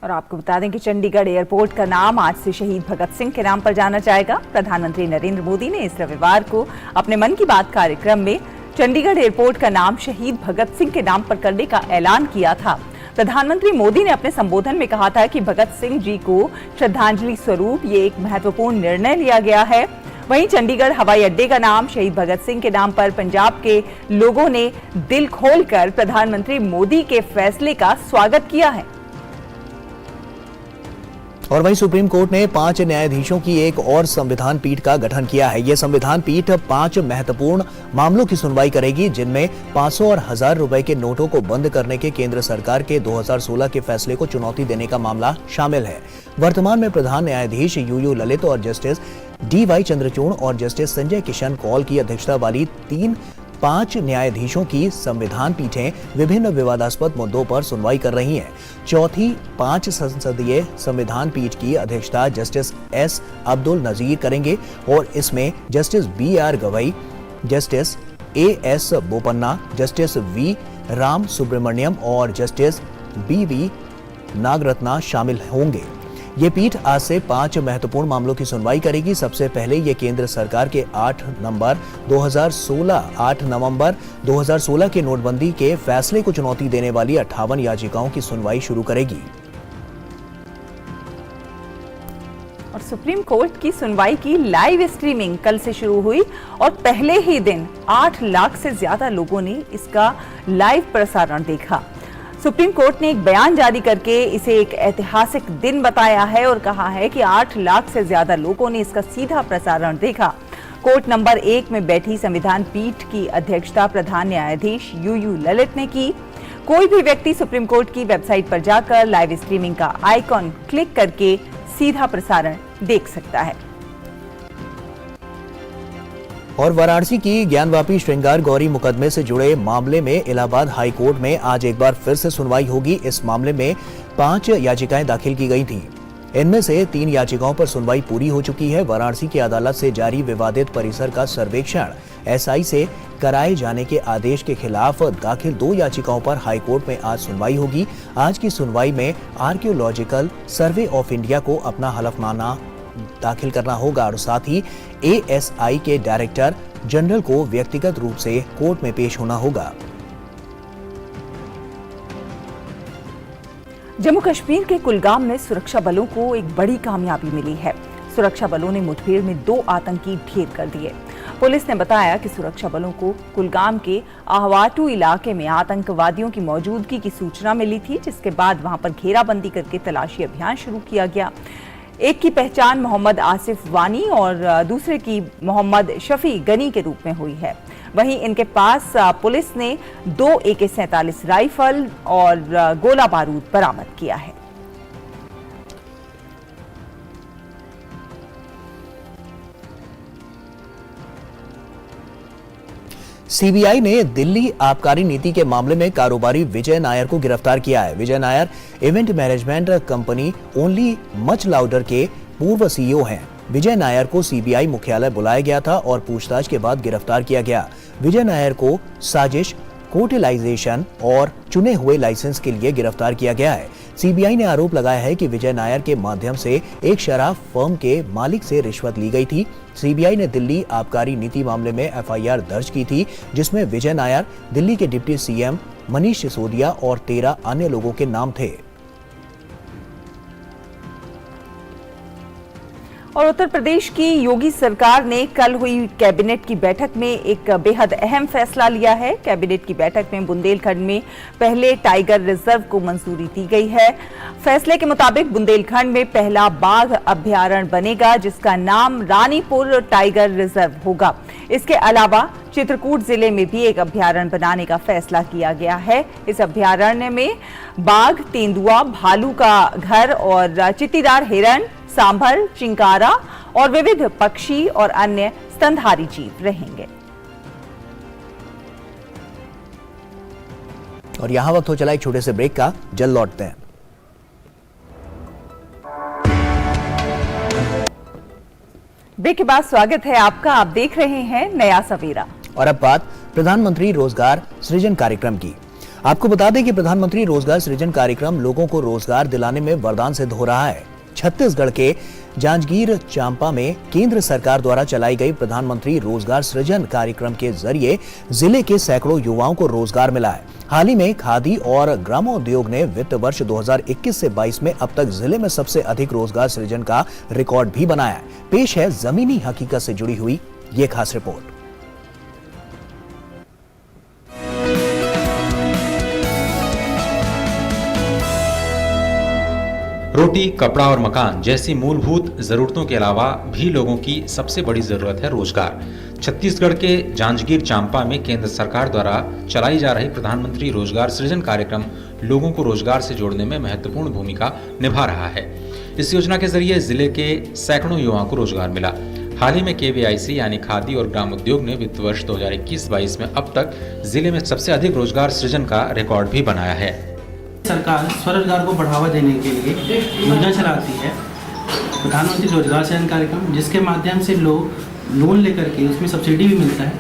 और आपको बता दें कि Chandigarh airport का नाम आज से शहीद भगत सिंह के नाम पर जाना जाएगा। प्रधानमंत्री नरेंद्र मोदी ने इस रविवार को अपने मन की बात कार्यक्रम में चंडीगढ़ एयरपोर्ट का नाम शहीद भगत सिंह के नाम पर करने का ऐलान किया था। प्रधानमंत्री मोदी ने अपने संबोधन में कहा था कि भगत सिंह जी को श्रद्धांजलि स्वरूप ये एक महत्वपूर्ण निर्णय लिया गया है। वहीं चंडीगढ़ हवाई अड्डे का नाम शहीद भगत सिंह के नाम पर पंजाब के लोगों ने दिल खोलकर प्रधानमंत्री मोदी के फैसले का स्वागत किया है। और वहीं सुप्रीम कोर्ट ने 5 न्यायाधीशों की एक और संविधान पीठ का गठन किया है। यह संविधान पीठ 5 महत्वपूर्ण मामलों की सुनवाई करेगी, जिनमें 500 और 1000 रुपए के नोटों को बंद करने के केंद्र सरकार के 2016 के फैसले को चुनौती देने का मामला शामिल है। वर्तमान में प्रधान न्यायाधीश यूयू ललित और जस्टिस DY चंद्रचूड़ और जस्टिस संजय किशन कौल की अध्यक्षता वाली 5 न्यायाधीशों की संविधान पीठें विभिन्न विवादास्पद मुद्दों पर सुनवाई कर रही हैं। चौथी 5 संसदीय संविधान पीठ की अध्यक्षता जस्टिस S अब्दुल नजीर करेंगे और इसमें justice BR Gavai, justice AS Bopanna, justice V Ramasubramanian और जस्टिस BV नागरत्ना शामिल होंगे। ये पीठ आज से 5 महत्वपूर्ण मामलों की सुनवाई करेगी। सबसे पहले ये केंद्र सरकार के 8 नवंबर 2016 के नोटबंदी के फैसले को चुनौती देने वाली 58 याचिकाओं की सुनवाई शुरू करेगी। और सुप्रीम कोर्ट की सुनवाई की लाइव स्ट्रीमिंग कल से शुरू हुई और पहले ही दिन 8 लाख से ज्यादा लोगों ने इसका लाइव प्रसारण देखा। सुप्रीम कोर्ट ने एक बयान जारी करके इसे एक ऐतिहासिक दिन बताया है और कहा है कि 8 लाख से ज्यादा लोगों ने इसका सीधा प्रसारण देखा। कोर्ट नंबर 1 में बैठी संविधान पीठ की अध्यक्षता प्रधान न्यायाधीश यूयू ललित ने की। कोई भी व्यक्ति सुप्रीम कोर्ट की वेबसाइट पर जाकर लाइव स्ट्रीमिंग का आइकॉन क्लिक करके सीधा प्रसारण देख सकता है। और वाराणसी की ज्ञानवापी श्रृंगार गौरी मुकदमे से जुड़े मामले में इलाहाबाद हाई कोर्ट में आज एक बार फिर से सुनवाई होगी। इस मामले में 5 याचिकाएं दाखिल की गई थीं। इनमें से 3 याचिकाओं पर सुनवाई पूरी हो चुकी है। वाराणसी की अदालत से जारी विवादित परिसर का सर्वेक्षण SI से कराए जाने के आदेश के खिलाफ दाखिल 2 याचिकाओं पर हाईकोर्ट में आज सुनवाई होगी। आज की सुनवाई में आर्कियोलॉजिकल सर्वे ऑफ इंडिया को अपना हलफनामा दाखिल करना होगा और साथ ही ASI के डायरेक्टर जनरल को व्यक्तिगत रूप से कोर्ट में पेश होना होगा। जम्मू कश्मीर के कुलगाम में सुरक्षा बलों को एक बड़ी कामयाबी मिली है। सुरक्षा बलों ने मुठभेड़ में 2 आतंकी ढेर कर दिए। पुलिस ने बताया कि सुरक्षा बलों को कुलगाम के आहवाटू इलाके में आतंकवादियों की मौजूदगी की सूचना मिली थी, जिसके बाद वहां पर घेराबंदी करके तलाशी अभियान शुरू किया गया। एक की पहचान मोहम्मद आसिफ वानी और दूसरे की मोहम्मद शफी गनी के रूप में हुई है। वहीं इनके पास पुलिस ने 2 AK-47 राइफल और गोला बारूद बरामद किया है। CBI ने दिल्ली आबकारी नीति के मामले में कारोबारी विजय नायर को गिरफ्तार किया है। Vijay Nair event management company only much louder के पूर्व CEO हैं। विजय नायर को CBI मुख्यालय बुलाया गया था और पूछताछ के बाद गिरफ्तार किया गया। विजय नायर को साजिश, कोर्टिलाइजेशन और चुने हुए लाइसेंस के लिए गिरफ्तार किया गया है। CBI ने आरोप लगाया है कि विजय नायर के माध्यम से एक शराब फर्म के मालिक से रिश्वत ली गई थी। CBI ने दिल्ली आबकारी नीति मामले में FIR दर्ज की थी, जिसमें विजय नायर, दिल्ली के डिप्टी CM मनीष सिसोदिया और 13 अन्य लोगों के नाम थे। और उत्तर प्रदेश की योगी सरकार ने कल हुई कैबिनेट की बैठक में एक बेहद अहम फैसला लिया है। कैबिनेट की बैठक में बुंदेलखंड में पहले टाइगर रिजर्व को मंजूरी दी गई है। फैसले के मुताबिक बुंदेलखंड में पहला बाघ अभ्यारण्य बनेगा, जिसका नाम रानीपुर टाइगर रिजर्व होगा। इसके अलावा चित्रकूट जिले में भी एक अभ्यारण्य बनाने का फैसला किया गया है। इस अभ्यारण्य में बाघ, तेंदुआ, भालू का घर और चित्तीदार हिरण, सांभर, चिंकारा और विविध पक्षी और अन्य स्तनधारी जीव रहेंगे। और यहां वक्त हो चला एक छोटे से ब्रेक का, जल्द लौटते हैं। ब्रेक के बाद स्वागत है आपका। आप देख रहे हैं नया सवेरा। और अब बात प्रधानमंत्री रोजगार सृजन कार्यक्रम की। आपको बता दें कि प्रधानमंत्री रोजगार सृजन कार्यक्रम लोगों को रोजगार दिलाने में वरदान सिद्ध हो रहा है। छत्तीसगढ़ के जांजगीर चांपा में केंद्र सरकार द्वारा चलाई गई प्रधानमंत्री रोजगार सृजन कार्यक्रम के जरिए जिले के सैकड़ों युवाओं को रोजगार मिला है। हाल ही में खादी और ग्रामोद्योग ने वित्त वर्ष 2021 से 22 में अब तक जिले में सबसे अधिक रोजगार सृजन का रिकॉर्ड भी बनाया है। पेश है जमीनी हकीकत से जुड़ी हुई ये खास रिपोर्ट। रोटी, कपड़ा और मकान जैसी मूलभूत जरूरतों के अलावा भी लोगों की सबसे बड़ी जरूरत है रोजगार। छत्तीसगढ़ के जांजगीर चांपा में केंद्र सरकार द्वारा चलाई जा रही प्रधानमंत्री रोजगार सृजन कार्यक्रम लोगों को रोजगार से जोड़ने में महत्वपूर्ण भूमिका निभा रहा है। इस योजना के जरिए जिले के सैकड़ों युवाओं को रोजगार मिला। हाल ही में KVIC यानी खादी और ग्रामोद्योग ने वित्त वर्ष 2021-22 में अब तक जिले में सबसे अधिक रोजगार सृजन का रिकॉर्ड भी बनाया है। सरकार स्वरोजगार को बढ़ावा देने के लिए योजना चलाती है प्रधानमंत्री रोजगार सृजन कार्यक्रम, जिसके माध्यम से लोग लोन लेकर के उसमें सब्सिडी भी मिलता है,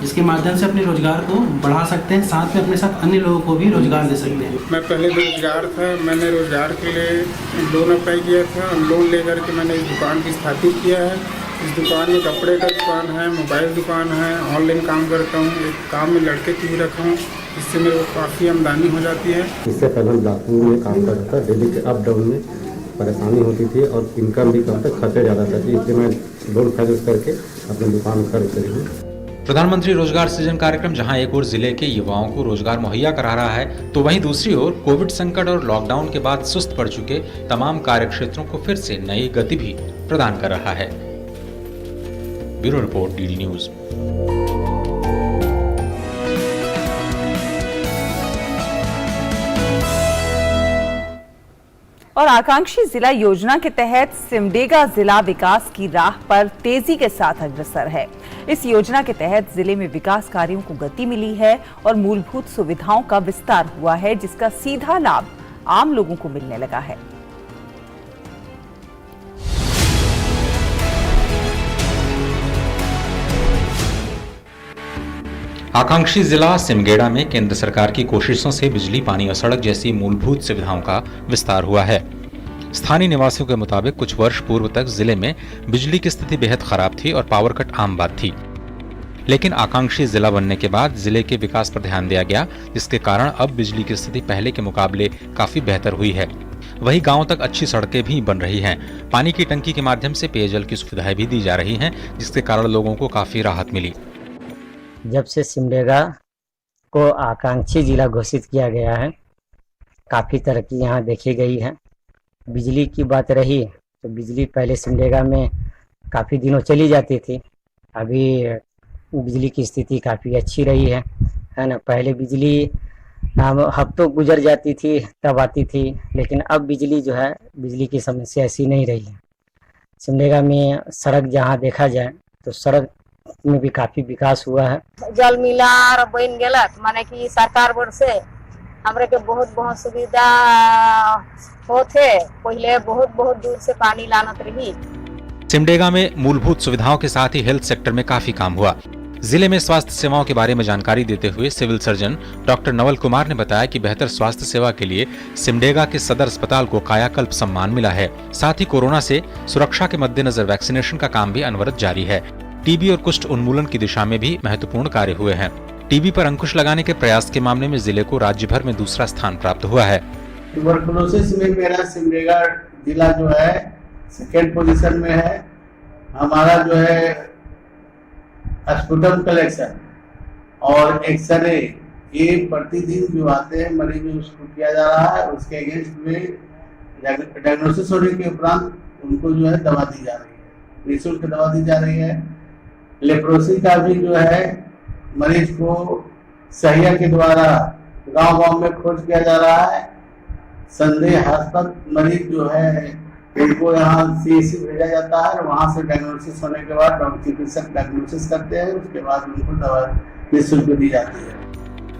जिसके माध्यम से अपने रोजगार को बढ़ा सकते हैं, साथ में अपने साथ अन्य लोगों को भी रोजगार दे सकते हैं। मैं पहले बेरोजगार था, मैंने रोजगार के लिए लोन अप्लाई किया था। लोन लेकर के मैंने इस दुकान की स्थापित किया है। इस दुकान में कपड़े का दुकान है, मोबाइल दुकान है, ऑनलाइन काम करता हूँ, एक काम में लड़के की भी रखा हूँ, इससे मेरे को काफ़ी आमदनी हो जाती है। इससे पहले ब्लॉकिंग में काम करता था, डेली के अप डाउन में परेशानी होती थी और इनकम भी कम था, खर्चे ज़्यादा था, इसलिए मैं लोन खरीद करके अपनी दुकान खरीद करी हूँ। प्रधानमंत्री रोजगार सृजन कार्यक्रम जहां एक ओर जिले के युवाओं को रोजगार मुहैया करा रहा है, तो वहीं दूसरी ओर कोविड संकट और लॉकडाउन के बाद सुस्त पड़ चुके तमाम कार्यक्षेत्रों को फिर से नई गति भी प्रदान कर रहा है। Bureau report, DD news. और आकांक्षी जिला योजना के तहत सिमडेगा जिला विकास की राह पर तेजी के साथ अग्रसर है। इस योजना के तहत जिले में विकास कार्यों को गति मिली है और मूलभूत सुविधाओं का विस्तार हुआ है, जिसका सीधा लाभ आम लोगों को मिलने लगा है। आकांक्षी जिला सिमडेगा में केंद्र सरकार की कोशिशों से बिजली, पानी और सड़क जैसी मूलभूत सुविधाओं का विस्तार हुआ है। स्थानीय निवासियों के मुताबिक कुछ वर्ष पूर्व तक जिले में बिजली की स्थिति बेहद खराब थी और पावर कट आम बात थी, लेकिन आकांक्षी जिला बनने के बाद जिले के विकास पर ध्यान दिया गया, जिसके कारण अब बिजली की स्थिति पहले के मुकाबले काफी बेहतर हुई है। वहीं गांव तक अच्छी सड़कें भी बन रही हैं। पानी की टंकी के माध्यम से पेयजल की सुविधाएं भी दी जा रही हैं, जिसके कारण लोगों को काफी राहत मिली। जब से सिमडेगा को आकांक्षी जिला घोषित किया गया है, काफ़ी तरक्की यहाँ देखी गई है। बिजली की बात रही तो बिजली पहले सिमडेगा में काफ़ी दिनों चली जाती थी, अभी बिजली की स्थिति काफ़ी अच्छी रही है ना। पहले बिजली हफ्तों गुजर जाती थी तब आती थी, लेकिन अब बिजली जो है, बिजली की समस्या ऐसी नहीं रही है। सिमडेगा में सड़क जहाँ देखा जाए तो सड़क में भी काफी विकास हुआ है। जल मिला और बन गया, माने कि सरकार बर से हमरे के बहुत बहुत सुविधा होते। पहले बहुत बहुत दूर से पानी लानत रही। सिमडेगा में मूलभूत सुविधाओं के साथ ही हेल्थ सेक्टर में काफी काम हुआ। जिले में स्वास्थ्य सेवाओं के बारे में जानकारी देते हुए civil surgeon doctor Naval Kumar ने बताया कि बेहतर स्वास्थ्य सेवा के लिए सिमडेगा के सदर अस्पताल को कायाकल्प सम्मान मिला है। साथ ही कोरोना से सुरक्षा के मद्देनजर वैक्सीनेशन का काम भी अनवरत जारी है। टीबी और कुष्ठ उन्मूलन की दिशा में भी महत्वपूर्ण कार्य हुए हैं। टीबी पर अंकुश लगाने के प्रयास के मामले में जिले को राज्य भर में दूसरा स्थान प्राप्त हुआ है। ट्यूबरकुलोसिस में मेरा सिमडेगा जिला जो है सेकेंड पोजीशन में है हमारा जो है स्पुटम कलेक्शन और एक्सरे, ये प्रतिदिन जो आते हैं मरीज में उसको किया जा रहा है। उसके अगेंस्ट में डायग्नोसिस होने के उपरांत उनको जो है दवा दी जा रही है, निःशुल्क दवा दी जा रही है। लेप्रोसी का भी जो है मरीज को सहिया के द्वारा गांव-गांव में खोज किया जा रहा है। संदेहास्पद मरीज जो है उनको यहाँ CHC भेजा जाता है और वहाँ से डायग्नोसिस होने के बाद चिकित्सक डायग्नोसिस करते हैं, उसके बाद उनको दवा निःशुल्क दी जाती है।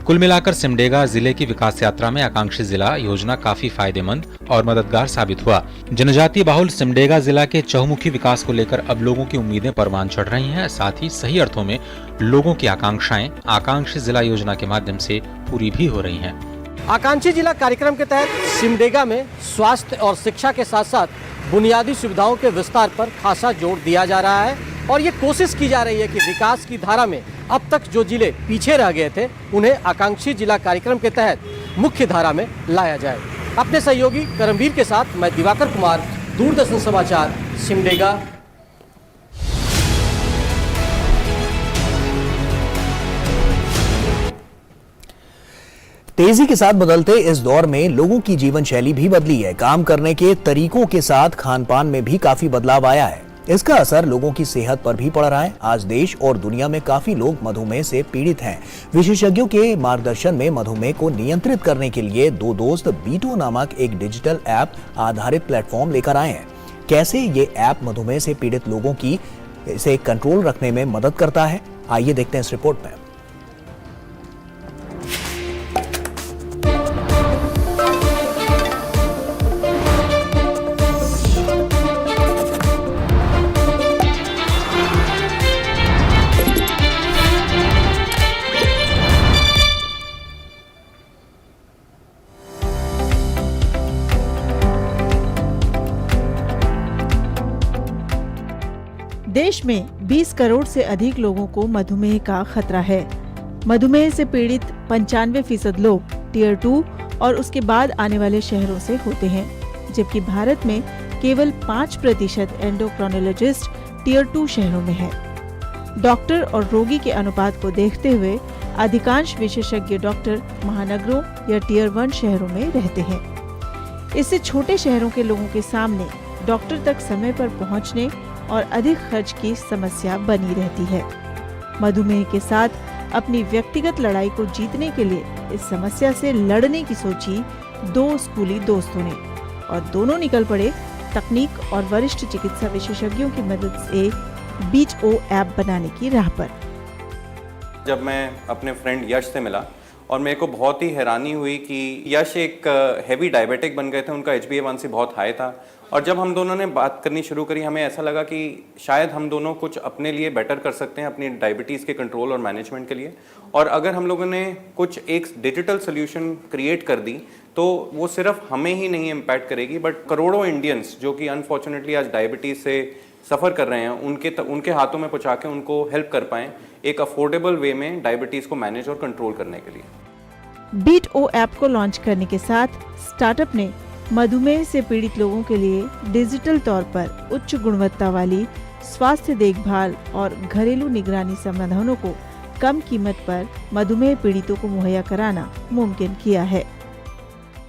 कुल मिलाकर सिमडेगा जिले की विकास यात्रा में आकांक्षी जिला योजना काफी फायदेमंद और मददगार साबित हुआ। जनजातीय बाहुल सिमडेगा जिला के चहुमुखी विकास को लेकर अब लोगों की उम्मीदें परवान चढ़ रही हैं। साथ ही सही अर्थों में लोगों की आकांक्षाएं आकांक्षी जिला योजना के माध्यम से पूरी भी हो रही हैं। आकांक्षी जिला कार्यक्रम के तहत सिमडेगा में स्वास्थ्य और शिक्षा के साथ साथ बुनियादी सुविधाओं के विस्तार पर खासा जोर दिया जा रहा है और ये कोशिश की जा रही है कि विकास की धारा में अब तक जो जिले पीछे रह गए थे उन्हें आकांक्षी जिला कार्यक्रम के तहत मुख्य धारा में लाया जाए। अपने सहयोगी करमवीर के साथ मैं दिवाकर कुमार, दूरदर्शन समाचार, सिमडेगा। तेजी के साथ बदलते इस दौर में लोगों की जीवन शैली भी बदली है। काम करने के तरीकों के साथ खान पान में भी काफी बदलाव आया है। इसका असर लोगों की सेहत पर भी पड़ रहा है। आज देश और दुनिया में काफी लोग मधुमेह से पीड़ित हैं। विशेषज्ञों के मार्गदर्शन में मधुमेह को नियंत्रित करने के लिए दो दोस्त बीटो नामक एक डिजिटल ऐप आधारित प्लेटफॉर्म लेकर आए हैं। कैसे ये ऐप मधुमेह से पीड़ित लोगों की इसे कंट्रोल रखने में मदद करता है, आइए देखते हैं इस रिपोर्ट में। देश में 20 करोड़ से अधिक लोगों को मधुमेह का खतरा है। मधुमेह से पीड़ित 95% लोग टियर 2 और उसके बाद आने वाले शहरों से होते हैं, जबकि भारत में केवल 5% एंडोक्राइनोलॉजिस्ट टियर 2 शहरों में है। डॉक्टर और रोगी के अनुपात को देखते हुए अधिकांश विशेषज्ञ डॉक्टर महानगरों या टियर 1 शहरों में रहते हैं। इससे छोटे शहरों के लोगों के सामने डॉक्टर तक समय पर पहुंचने और अधिक खर्च की समस्या बनी रहती है। मधुमेह के साथ अपनी व्यक्तिगत लड़ाई को जीतने के लिए इस समस्या से लड़ने की सोची दो स्कूली दोस्तों ने और दोनों निकल पड़े तकनीक और वरिष्ठ चिकित्सा विशेषज्ञों की मदद से बीटो ऐप बनाने की राह पर। जब मैं अपने फ्रेंड यश से मिला और मेरे को बहुत ही हैरानी हुई कि यश एक हेवी डायबिटिक बन गए थे, उनका HbA1c बहुत हाई था और जब हम दोनों ने बात करनी शुरू करी हमें ऐसा लगा कि शायद हम दोनों कुछ अपने लिए बेटर कर सकते हैं अपनी डायबिटीज़ के कंट्रोल और मैनेजमेंट के लिए। और अगर हम लोगों ने कुछ एक डिजिटल सोल्यूशन क्रिएट कर दी तो वो सिर्फ हमें ही नहीं इम्पैक्ट करेगी बट करोड़ों इंडियंस जो कि अनफॉर्चुनेटली आज डायबिटीज़ से सफ़र कर रहे हैं उनके हाथों में पहुँचा के उनको हेल्प कर पाएँ एक अफोर्डेबल वे में डायबिटीज़ को मैनेज और कंट्रोल करने के लिए। बीटो ऐप को लॉन्च करने के साथ स्टार्टअप ने मधुमेह से पीड़ित लोगों के लिए डिजिटल तौर पर उच्च गुणवत्ता वाली स्वास्थ्य देखभाल और घरेलू निगरानी समाधानों को कम कीमत पर मधुमेह पीड़ितों को मुहैया कराना मुमकिन किया है।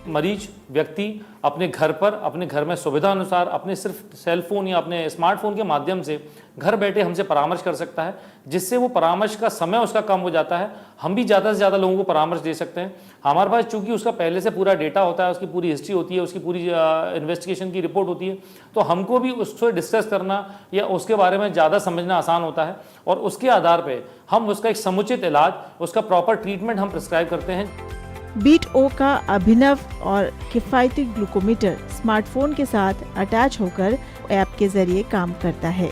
मरीज व्यक्ति अपने घर पर अपने घर में सुविधा अनुसार अपने सिर्फ सेल फोन या अपने स्मार्टफोन के माध्यम से घर बैठे हमसे परामर्श कर सकता है, जिससे वो परामर्श का समय उसका कम हो जाता है। हम भी ज़्यादा से ज़्यादा लोगों को परामर्श दे सकते हैं। हमारे पास चूंकि उसका पहले से पूरा डेटा होता है, उसकी पूरी हिस्ट्री होती है, उसकी पूरी इन्वेस्टिगेशन की रिपोर्ट होती है, तो हमको भी उससे डिस्कस करना या उसके बारे में ज़्यादा समझना आसान होता है और उसके आधार पर हम उसका एक समुचित इलाज, उसका प्रॉपर ट्रीटमेंट हम प्रिस्क्राइब करते हैं। बीटो का अभिनव और किफायती ग्लूकोमीटर स्मार्टफोन के साथ अटैच होकर ऐप के जरिए काम करता है,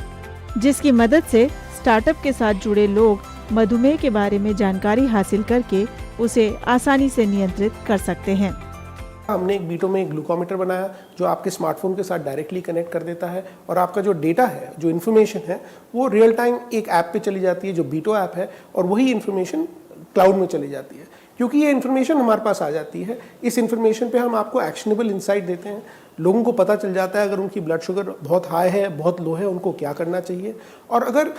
जिसकी मदद से स्टार्टअप के साथ जुड़े लोग मधुमेह के बारे में जानकारी हासिल करके उसे आसानी से नियंत्रित कर सकते हैं। हमने एक बीटो में एक ग्लूकोमीटर बनाया जो आपके स्मार्टफोन के साथ डायरेक्टली कनेक्ट कर देता है और आपका जो डेटा है, जो इन्फॉर्मेशन है, वो रियल टाइम एक ऐप पे चली जाती है जो बीटो ऐप है और वही इन्फॉर्मेशन क्लाउड में चली जाती है। क्योंकि ये इन्फॉर्मेशन हमारे पास आ जाती है, इस इन्फॉर्मेशन पे हम आपको एक्शनेबल इंसाइट देते हैं। लोगों को पता चल जाता है अगर उनकी ब्लड शुगर बहुत हाई है, बहुत लो है, उनको क्या करना चाहिए। और अगर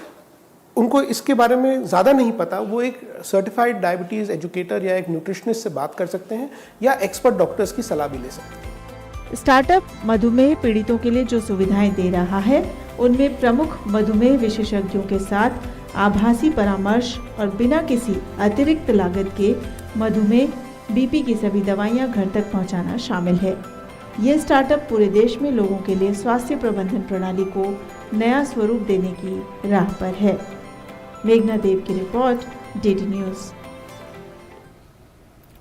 उनको इसके बारे में ज़्यादा नहीं पता, वो एक सर्टिफाइड डायबिटीज़ एजुकेटर या एक न्यूट्रिशनिस्ट से बात कर सकते हैं या एक्सपर्ट डॉक्टर्स की सलाह भी ले सकते हैं। स्टार्टअप मधुमेह पीड़ितों के लिए जो सुविधाएं दे रहा है उनमें प्रमुख मधुमेह विशेषज्ञों के साथ आभासी परामर्श और बिना किसी अतिरिक्त लागत के मधुमेह बीपी की सभी दवाइयां घर तक पहुंचाना शामिल है। ये स्टार्टअप पूरे देश में लोगों के लिए स्वास्थ्य प्रबंधन प्रणाली को नया स्वरूप देने की राह पर है। मेघना देव की रिपोर्ट, डीडी न्यूज़।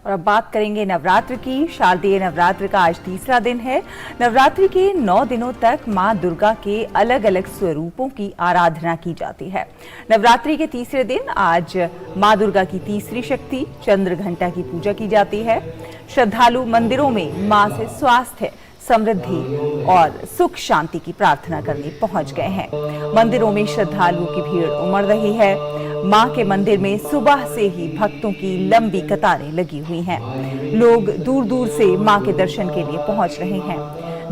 और अब बात करेंगे नवरात्र की। शारदीय नवरात्र का आज तीसरा दिन है। नवरात्रि के 9 दिनों तक मां दुर्गा के अलग अलग स्वरूपों की आराधना की जाती है। नवरात्रि के तीसरे दिन आज मां दुर्गा की तीसरी शक्ति चंद्रघंटा की पूजा की जाती है। श्रद्धालु मंदिरों में मां से स्वास्थ्य, समृद्धि और सुख शांति की प्रार्थना करने पहुंच गए हैं। मंदिरों में श्रद्धालुओं की भीड़ उमड़ रही है। मां के मंदिर में सुबह से ही भक्तों की लंबी कतारें लगी हुई हैं। लोग दूर दूर से मां के दर्शन के लिए पहुंच रहे हैं।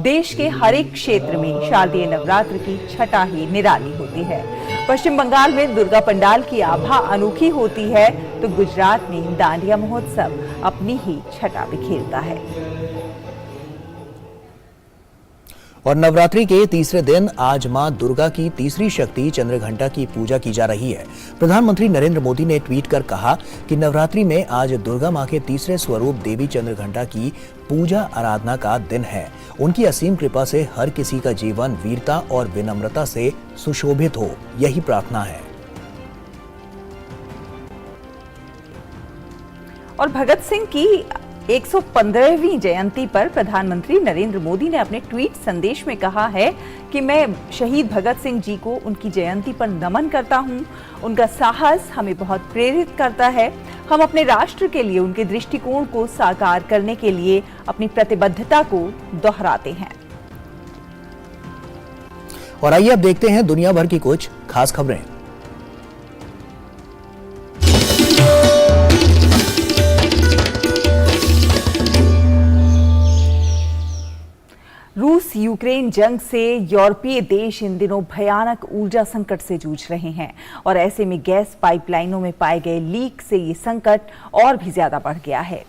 देश के हर एक क्षेत्र में शारदीय नवरात्र की छटा ही निराली होती है। पश्चिम बंगाल में दुर्गा पंडाल की आभा अनोखी होती है तो गुजरात में दांडिया महोत्सव अपनी ही छटा बिखेरता है। और नवरात्रि के तीसरे दिन आज मां दुर्गा की तीसरी शक्ति चंद्रघंटा की पूजा की जा रही है। प्रधानमंत्री नरेंद्र मोदी ने ट्वीट कर कहा कि नवरात्रि में आज दुर्गा मां के तीसरे स्वरूप देवी चंद्रघंटा की पूजा आराधना का दिन है। उनकी असीम कृपा से हर किसी का जीवन वीरता और विनम्रता से सुशोभित हो, यही प्रार्थना है। और भगत सिंह की 115वीं जयंती पर प्रधानमंत्री नरेंद्र मोदी ने अपने ट्वीट संदेश में कहा है कि मैं शहीद भगत सिंह जी को उनकी जयंती पर नमन करता हूं। उनका साहस हमें बहुत प्रेरित करता है। हम अपने राष्ट्र के लिए उनके दृष्टिकोण को साकार करने के लिए अपनी प्रतिबद्धता को दोहराते हैं। और आइए अब देखते हैं दुनिया भर की कुछ खास खबरें। रूस यूक्रेन जंग से यूरोपीय देश इन दिनों भयानक ऊर्जा संकट से जूझ रहे हैं और ऐसे में गैस पाइपलाइनों में पाए गए लीक से ये संकट और भी ज्यादा बढ़ गया है।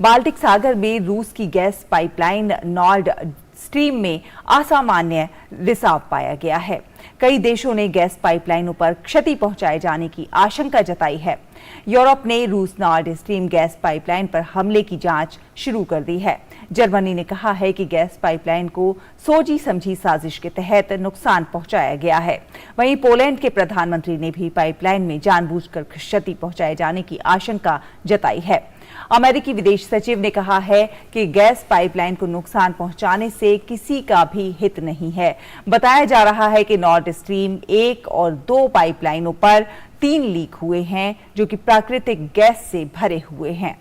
बाल्टिक सागर में रूस की गैस पाइपलाइन नॉर्ड स्ट्रीम में असामान्य रिसाव पाया गया है। कई देशों ने गैस पाइपलाइनों पर क्षति पहुंचाए जाने की आशंका जताई है। यूरोप ने रूस नॉर्ड स्ट्रीम गैस पाइपलाइन पर हमले की जांच शुरू कर दी है। जर्मनी ने कहा है कि गैस पाइपलाइन को सोची समझी साजिश के तहत नुकसान पहुंचाया गया है। वहीं पोलैंड के प्रधानमंत्री ने भी पाइपलाइन में जानबूझकर क्षति पहुंचाए जाने की आशंका जताई है। अमेरिकी विदेश सचिव ने कहा है कि गैस पाइपलाइन को नुकसान पहुंचाने से किसी का भी हित नहीं है। बताया जा रहा है कि नॉर्ड स्ट्रीम 1 और 2 पाइपलाइनों पर 3 लीक हुए हैं जो कि प्राकृतिक गैस से भरे हुए हैं।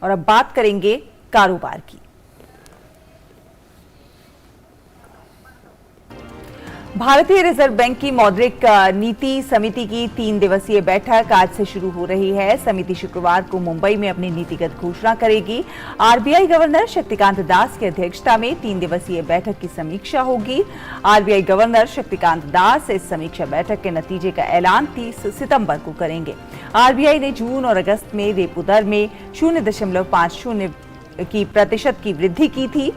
और अब बात करेंगे कारोबार की। भारतीय रिजर्व बैंक की मौद्रिक नीति समिति की 3 दिवसीय बैठक आज से शुरू हो रही है। समिति शुक्रवार को मुंबई में अपनी नीतिगत घोषणा करेगी। आरबीआई गवर्नर शक्तिकांत दास की अध्यक्षता में 3 दिवसीय बैठक की समीक्षा होगी। आरबीआई गवर्नर शक्तिकांत दास इस समीक्षा बैठक के नतीजे का ऐलान 30 सितंबर को करेंगे। आरबीआई ने जून और अगस्त में रेपो दर में 0.50% की वृद्धि की थी।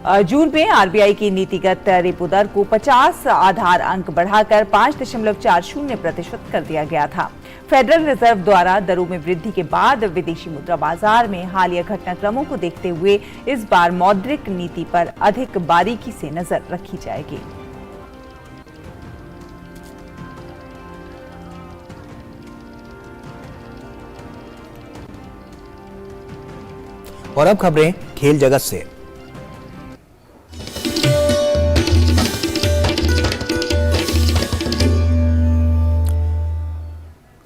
जून में आरबीआई की नीतिगत रेपो दर को 50 आधार अंक बढ़ाकर 5.40% कर दिया गया था। फेडरल रिजर्व द्वारा दरों में वृद्धि के बाद विदेशी मुद्रा बाजार में हालिया घटनाक्रमों को देखते हुए इस बार मौद्रिक नीति पर अधिक बारीकी से नजर रखी जाएगी। और अब खबरें खेल जगत से।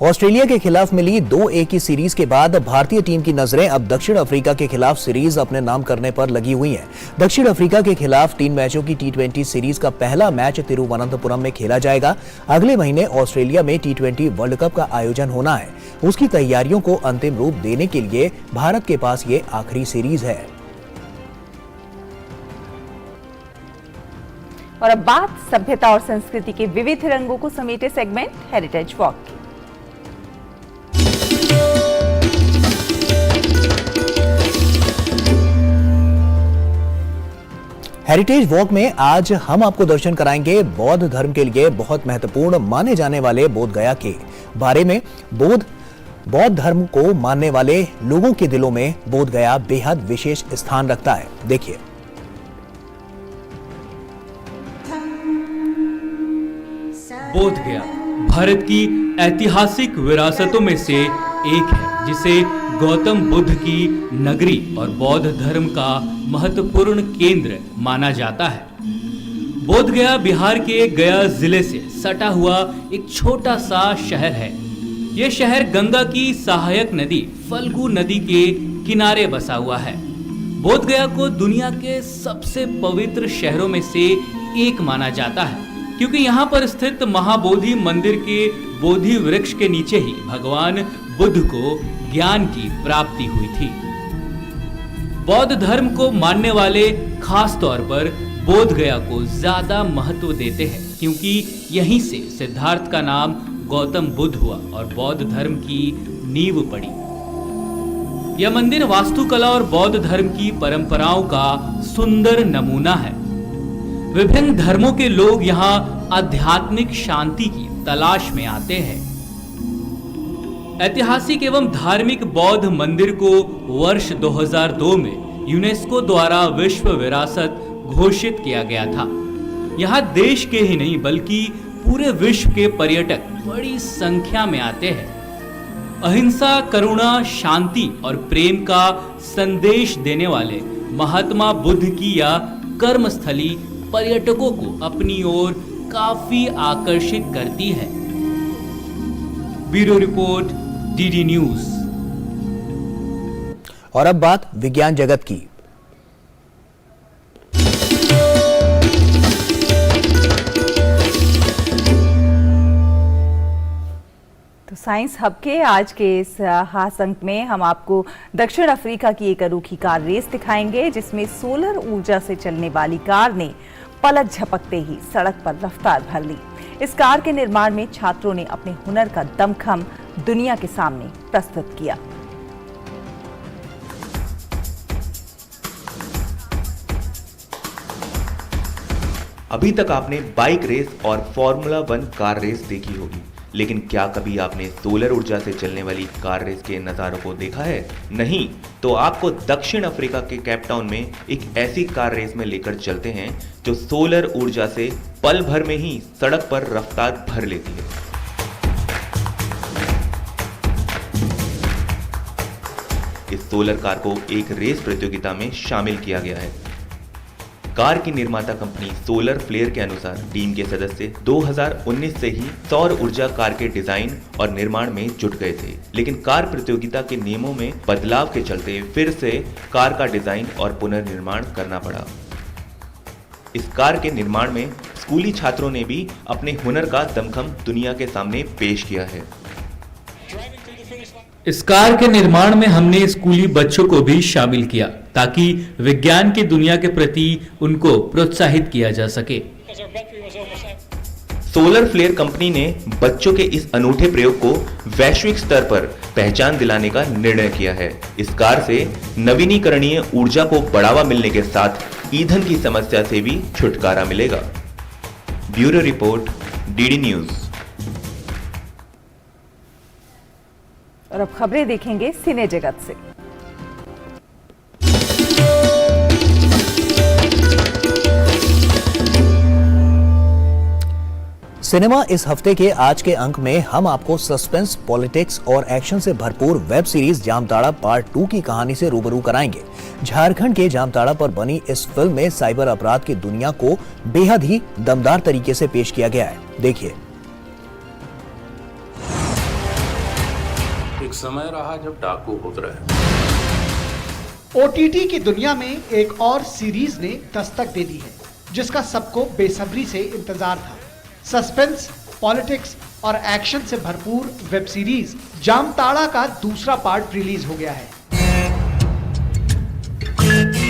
ऑस्ट्रेलिया के खिलाफ मिली 2-1 की सीरीज के बाद भारतीय टीम की नजरें अब दक्षिण अफ्रीका के खिलाफ सीरीज अपने नाम करने पर लगी हुई हैं। दक्षिण अफ्रीका के खिलाफ 3 मैचों की T20 सीरीज का पहला मैच तिरुवनंतपुरम में खेला जाएगा। अगले महीने ऑस्ट्रेलिया में T20 वर्ल्ड कप का आयोजन होना है। उसकी तैयारियों को अंतिम रूप देने के लिए भारत के पास ये आखिरी सीरीज है। और अब बात सभ्यता और संस्कृति के विविध रंगों को समेटे सेगमेंट हेरिटेज वॉक की। हेरिटेज वॉक में आज हम आपको दर्शन कराएंगे बौद्ध धर्म के लिए बहुत महत्वपूर्ण माने जाने वाले बोध गया के बारे में। बौद्ध धर्म को मानने वाले लोगों के दिलों में बोध गया बेहद विशेष स्थान रखता है। देखिए, बोध गया भारत की ऐतिहासिक विरासतों में से एक है, जिसे गौतम बुद्ध की नगरी और बौद्ध धर्म का महत्वपूर्ण केंद्र माना जाता है। बोध गया बिहार के गया जिले से सटा हुआ एक छोटा सा शहर है। यह शहर गंगा की सहायक नदी फल्गु नदी के किनारे बसा हुआ है। बोध गया को दुनिया के सबसे पवित्र शहरों में से एक माना जाता है, क्योंकि यहाँ पर स्थित महाबोधि मंदिर के बोधि वृक्ष के नीचे ही भगवान बुद्ध को ज्ञान की प्राप्ति हुई थी। बौद्ध धर्म को मानने वाले खास तौर पर बोध गया को ज्यादा महत्व देते हैं, क्योंकि यहीं से सिद्धार्थ का नाम गौतम बुद्ध हुआ और बौद्ध धर्म की नींव पड़ी। यह मंदिर वास्तुकला और बौद्ध धर्म की परंपराओं का सुंदर नमूना है। विभिन्न धर्मों के लोग यहाँ आध्यात्मिक शांति की तलाश में आते हैं। ऐतिहासिक एवं धार्मिक बौद्ध मंदिर को वर्ष 2002 में यूनेस्को द्वारा विश्व विरासत घोषित किया गया था। यहाँ देश के ही नहीं बल्कि पूरे विश्व के पर्यटक बड़ी संख्या में आते हैं। अहिंसा, करुणा, शांति और प्रेम का संदेश देने वाले महात्मा बुद्ध की यह कर्मस्थली पर्यटकों को अपनी ओर काफी आकर्षित करती है। Bureau report, DD news. और अब बात विज्ञान जगत की। तो साइंस हब के आज के इस खास अंक में हम आपको दक्षिण अफ्रीका की एक अनोखी कार रेस दिखाएंगे, जिसमें सोलर ऊर्जा से चलने वाली कार ने पलक झपकते ही सड़क पर रफ्तार भर ली। इस कार के निर्माण में छात्रों ने अपने हुनर का दमखम दुनिया के सामने प्रस्तुत किया। अभी तक आपने बाइक रेस और फॉर्मूला 1 कार रेस देखी होगी, लेकिन क्या कभी आपने सोलर ऊर्जा से चलने वाली कार रेस के नज़ारों को देखा है? नहीं? तो आपको दक्षिण अफ्रीका के केप टाउन में एक ऐसी कार रेस में लेकर चलते हैं जो सोलर ऊर्जा से पल भर में ही सड़क पर रफ्तार भर लेती है। इस सोलर कार को एक रेस प्रतियोगिता में शामिल किया गया है। कार की निर्माता कंपनी सोलर फ्लेयर के अनुसार टीम के सदस्य 2019 से ही सौर ऊर्जा कार के डिजाइन और निर्माण में जुट गए थे, लेकिन कार प्रतियोगिता के नियमों में बदलाव के चलते फिर से कार का डिजाइन और पुनर्निर्माण करना पड़ा। इस कार के निर्माण में स्कूली छात्रों ने भी अपने हुनर का दमखम दुनिया के सामने पेश किया है। इस कार के निर्माण में हमने स्कूली बच्चों को भी शामिल किया ताकि विज्ञान की दुनिया के प्रति उनको प्रोत्साहित किया जा सके। सोलर फ्लेयर कंपनी ने बच्चों के इस अनूठे प्रयोग को वैश्विक स्तर पर पहचान दिलाने का निर्णय किया है। इस कार से नवीनीकरणीय ऊर्जा को बढ़ावा मिलने के साथ ईंधन की समस्या से भी छुटकारा मिलेगा। Bureau report, DD news. और अब खबरें देखेंगे सिने जगत से। सिनेमा इस हफ्ते के आज के अंक में हम आपको सस्पेंस, पॉलिटिक्स और एक्शन से भरपूर वेब सीरीज जामताड़ा पार्ट 2 की कहानी से रूबरू कराएंगे। झारखंड के जामताड़ा पर बनी इस फिल्म में साइबर अपराध की दुनिया को बेहद ही दमदार तरीके से पेश किया गया है। देखिए। समय रहा जब डाकू होत रहे। ओटीटी की दुनिया में एक और सीरीज ने दस्तक दे दी है, जिसका सबको बेसब्री से इंतजार था। सस्पेंस, पॉलिटिक्स और एक्शन से भरपूर वेब सीरीज जामताड़ा का दूसरा पार्ट रिलीज हो गया है।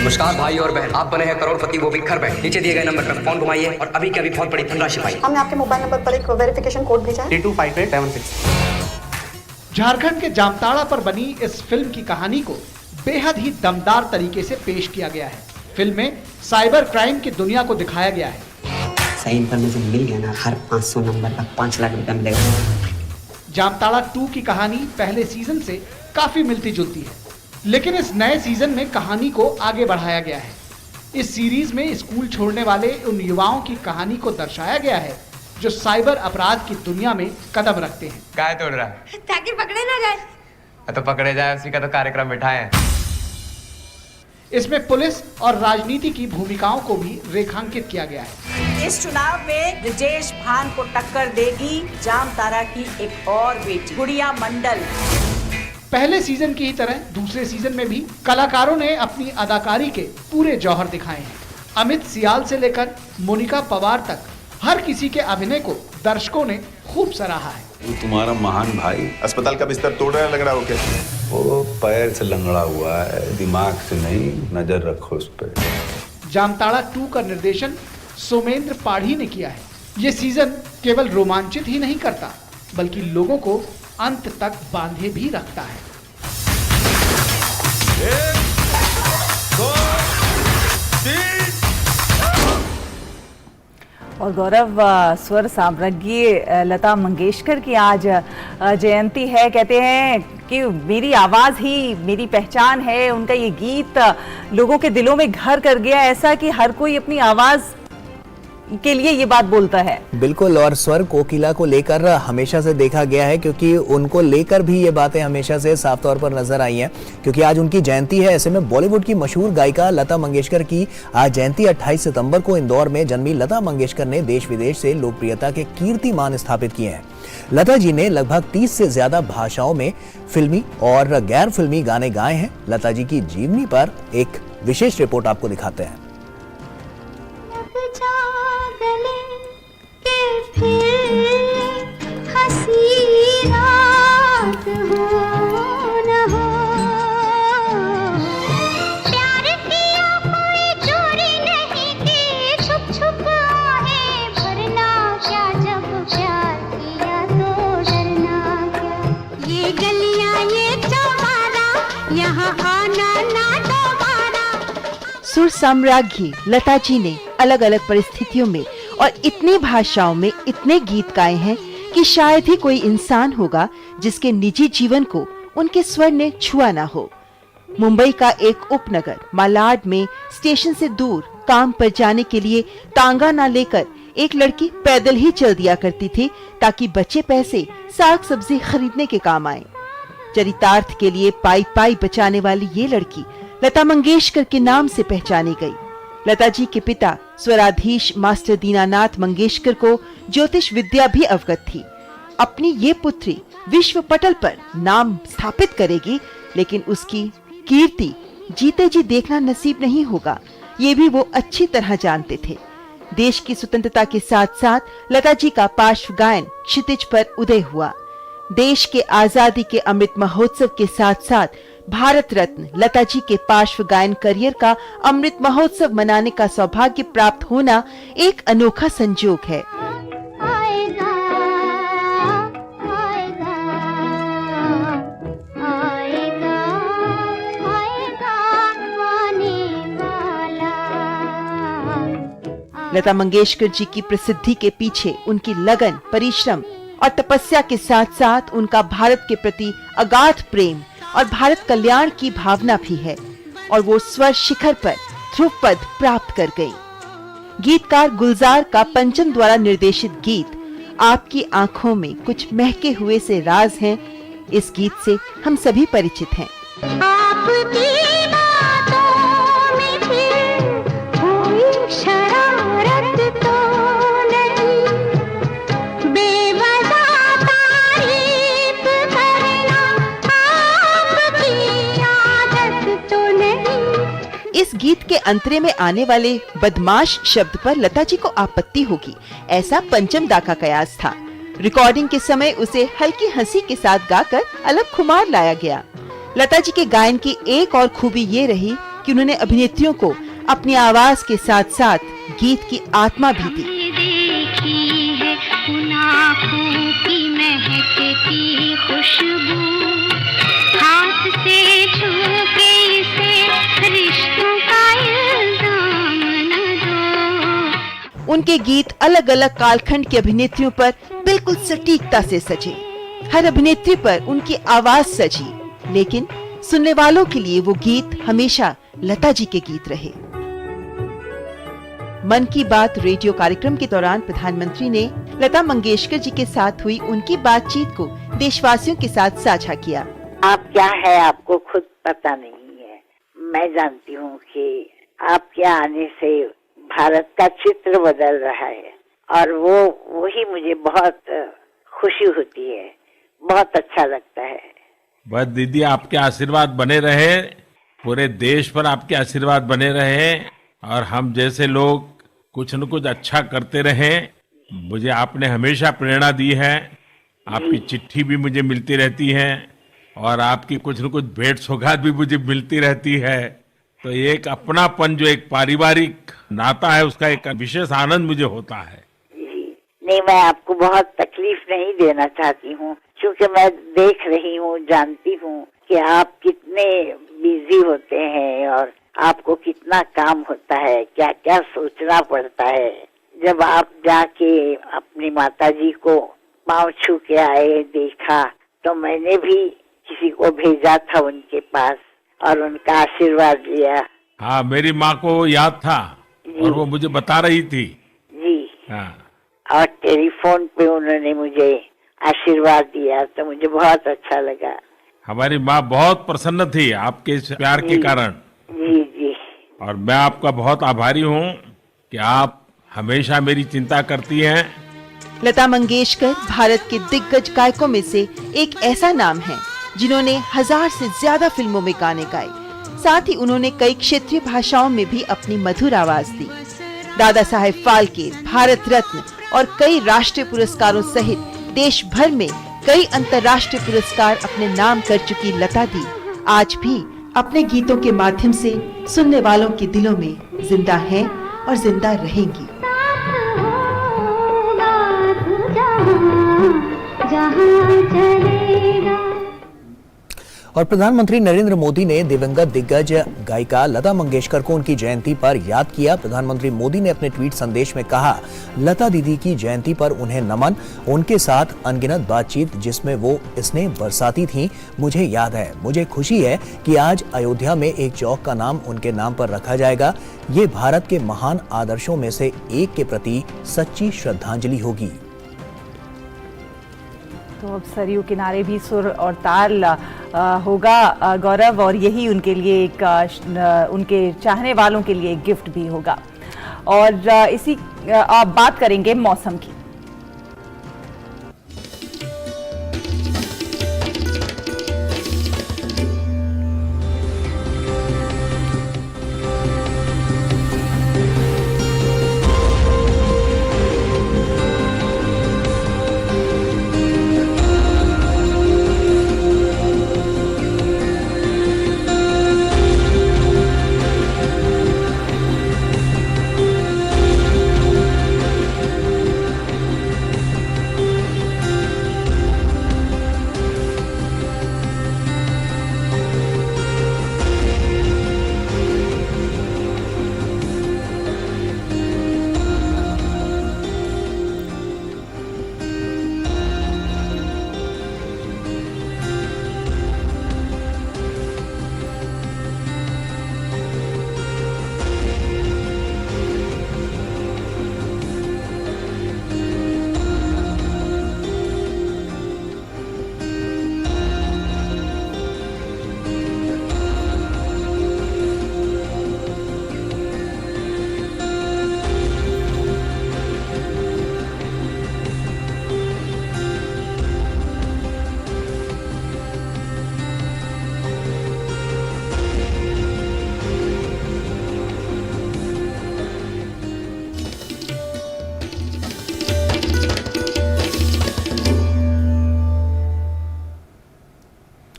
नमस्कार भाई और बहन, आप बने हैं करोड़पति, वो भी घर बैठ। नीचे दिए गए नंबर पर फोन घुमाइए और अभी के अभी बहुत बड़ी धनराशि पाइए। हमने आपके मोबाइल नंबर पर एक वेरिफिकेशन कोड भेजा है 325876। झारखंड के जामताड़ा पर बनी इस फिल्म की कहानी को बेहद ही दमदार तरीके से पेश किया गया है। फिल्म में साइबर क्राइम की दुनिया को दिखाया गया है। सही इन्फॉर्मेशन मिल गया ना, हर 500 नंबर पर 5 लाख रुपया मिलेगा। जामताड़ा 2 की कहानी पहले सीजन से काफी मिलती जुलती है, लेकिन इस नए सीजन में कहानी को आगे बढ़ाया गया है। इस सीरीज में स्कूल छोड़ने वाले उन युवाओं की कहानी को दर्शाया गया है जो साइबर अपराध की दुनिया में कदम रखते हैं। काय तोड़ रहा है? ताकि पकड़े ना जाए। तो पकड़े जाए उसी का तो कार्यक्रम बिठाए हैं। इसमें पुलिस और राजनीति की भूमिकाओं को भी रेखांकित किया गया है। इस चुनाव में ब्रजेश भान को टक्कर देगी जामताड़ा की एक और बेटी गुड़िया मंडल। पहले सीजन की ही तरह दूसरे सीजन में भी कलाकारों ने अपनी अदाकारी के पूरे जौहर दिखाए हैं। अमित सियाल से लेकर मोनिका पवार तक हर किसी के अभिनय को दर्शकों ने खूब सराहा है। वो तुम्हारा महान भाई अस्पताल का बिस्तर तोड़ रहा लग रहा हो क्या? वो पैर से लंगड़ा हुआ है, दिमाग से नहीं, नजर रखो उस पर। जामताड़ा 2 का निर्देशन सोमेंद्र पाढ़ी ने किया है। ये सीजन केवल रोमांचित ही नहीं करता, बल्कि लोगों को अंत तक बांधे भी रखता है। 1, 2, 3। और गौरव, स्वर साम्राज्ञी लता मंगेशकर की आज जयंती है। कहते हैं कि मेरी आवाज़ ही मेरी पहचान है। उनका ये गीत लोगों के दिलों में घर कर गया, ऐसा कि हर कोई अपनी आवाज़ के लिए ये बात बोलता है। बिल्कुल, और स्वर कोकिला को लेकर हमेशा से देखा गया है, क्योंकि उनको लेकर भी ये बातें हमेशा से साफ तौर पर नजर आई हैं। क्योंकि आज उनकी जयंती है, ऐसे में बॉलीवुड की मशहूर गायिका लता मंगेशकर की आज जयंती 28 सितंबर को इंदौर में जन्मी लता मंगेशकर ने देश विदेश से लोकप्रियता के कीर्तिमान स्थापित किए हैं। लता जी ने लगभग 30 से ज्यादा भाषाओं में फिल्मी और गैर फिल्मी गाने गाए हैं। लता जी की जीवनी पर एक विशेष रिपोर्ट आपको दिखाते हैं। सुर साम्राज्ञी लता जी ने अलग अलग परिस्थितियों में और इतनी भाषाओं में इतने गीत गाए हैं कि शायद ही कोई इंसान होगा जिसके निजी जीवन को उनके स्वर ने छुआ ना हो। मुंबई का एक उपनगर मालाड में स्टेशन से दूर काम पर जाने के लिए तांगा ना लेकर एक लड़की पैदल ही चल दिया करती थी, ताकि बचे पैसे साग सब्जी खरीदने के काम आए। चरितार्थ के लिए पाई पाई बचाने वाली ये लड़की लता मंगेशकर के नाम से पहचानी गई। लता जी के पिता स्वराधीश मास्टर दीनानाथ मंगेशकर को ज्योतिष विद्या भी अवगत थी। अपनी ये पुत्री विश्व पटल पर नाम स्थापित करेगी, लेकिन उसकी कीर्ति जीते जी देखना नसीब नहीं होगा, ये भी वो अच्छी तरह जानते थे। देश की स्वतंत्रता के साथ साथ लता जी का पार्श्व गायन क्षितिज पर उदय हुआ। देश के आजादी के अमृत महोत्सव के साथ साथ भारत रत्न लता जी के पार्श्व गायन करियर का अमृत महोत्सव मनाने का सौभाग्य प्राप्त होना एक अनोखा संयोग है। लता मंगेशकर जी की प्रसिद्धि के पीछे उनकी लगन, परिश्रम और तपस्या के साथ साथ उनका भारत के प्रति अगाध प्रेम और भारत कल्याण की भावना भी है, और वो स्वर शिखर पर ध्रुव पद प्राप्त कर गई। गीतकार गुलजार का पंचम द्वारा निर्देशित गीत आपकी आंखों में कुछ महके हुए से राज हैं, इस गीत से हम सभी परिचित हैं। आपकी बातों में फिर कोई शरारत तो नहीं, बेवजह तारीफ करना इस गीत के अंतरे में आने वाले बदमाश शब्द पर लता जी को आपत्ति होगी, ऐसा पंचम दा का कयास था। रिकॉर्डिंग के समय उसे हल्की हंसी के साथ गाकर अलग खुमार लाया गया। लता जी के गायन की एक और खूबी ये रही कि उन्होंने अभिनेत्रियों को अपनी आवाज के साथ साथ गीत की आत्मा भी दी। हाथ से छू के इसे रिश्तों का इल्जाम न दो। उनके गीत अलग अलग कालखंड की अभिनेत्रियों पर बिल्कुल सटीकता से सजे। हर अभिनेत्री पर उनकी आवाज सजी, लेकिन सुनने वालों के लिए वो गीत हमेशा लता जी के गीत रहे। मन की बात रेडियो कार्यक्रम के दौरान प्रधानमंत्री ने लता मंगेशकर जी के साथ हुई उनकी बातचीत को देशवासियों के साथ साझा किया। आप क्या है आपको खुद पता नहीं है। मैं जानती हूँ कि आपके आने से भारत का चित्र बदल रहा है और वही मुझे बहुत खुशी होती है, बहुत अच्छा लगता है। बस दीदी आपके आशीर्वाद बने रहे, पूरे देश पर आपके आशीर्वाद बने रहे और हम जैसे लोग कुछ न कुछ अच्छा करते रहे। मुझे आपने हमेशा प्रेरणा दी है, आपकी चिट्ठी भी मुझे मिलती रहती है और आपकी कुछ न कुछ भेंट सौगात भी मुझे मिलती रहती है। तो एक अपनापन जो एक पारिवारिक नाता है उसका एक विशेष आनंद मुझे होता है। नहीं, मैं आपको बहुत तकलीफ नहीं देना चाहती हूँ क्योंकि मैं देख रही हूँ, जानती हूँ कि आप कितने बिजी होते हैं और आपको कितना काम होता है, क्या क्या सोचना पड़ता है। जब आप जाके अपनी माताजी को पाँव छू के आए, देखा, तो मैंने भी किसी को भेजा था उनके पास और उनका आशीर्वाद लिया। हाँ, मेरी माँ को याद था और वो मुझे बता रही थी जी। हाँ, और टेलीफोन पे उन्होंने मुझे आशीर्वाद दिया तो मुझे बहुत अच्छा लगा। हमारी माँ बहुत प्रसन्न थी आपके इस प्यार के कारण। जी जी। और मैं आपका बहुत आभारी हूँ कि आप हमेशा मेरी चिंता करती हैं। लता मंगेशकर भारत के दिग्गज गायकों में से एक ऐसा नाम है जिन्होंने 1000 से ज्यादा फिल्मों में गाने गाए। साथ ही उन्होंने कई क्षेत्रीय भाषाओं में भी अपनी मधुर आवाज दी। दादा साहेब फाल्के, भारत रत्न और कई राष्ट्रीय पुरस्कारों सहित देश भर में कई अंतर्राष्ट्रीय पुरस्कार अपने नाम कर चुकी लता दी आज भी अपने गीतों के माध्यम से सुनने वालों के दिलों में जिंदा हैं और जिंदा रहेंगी। और प्रधानमंत्री नरेंद्र मोदी ने दिवंगत दिग्गज गायिका लता मंगेशकर को उनकी जयंती पर याद किया। प्रधानमंत्री मोदी ने अपने ट्वीट संदेश में कहा, लता दीदी की जयंती पर उन्हें नमन। उनके साथ अनगिनत बातचीत जिसमें वो स्नेह बरसाती थीं, मुझे याद है। मुझे खुशी है कि आज अयोध्या में एक चौक का नाम उनके नाम पर रखा जाएगा। ये भारत के महान आदर्शों में से एक के प्रति सच्ची श्रद्धांजलि होगी। तो अब सरयू किनारे भी सुर और ताल होगा गौरव, और यही उनके लिए एक उनके चाहने वालों के लिए एक गिफ्ट भी होगा। और इसी आप बात करेंगे मौसम की।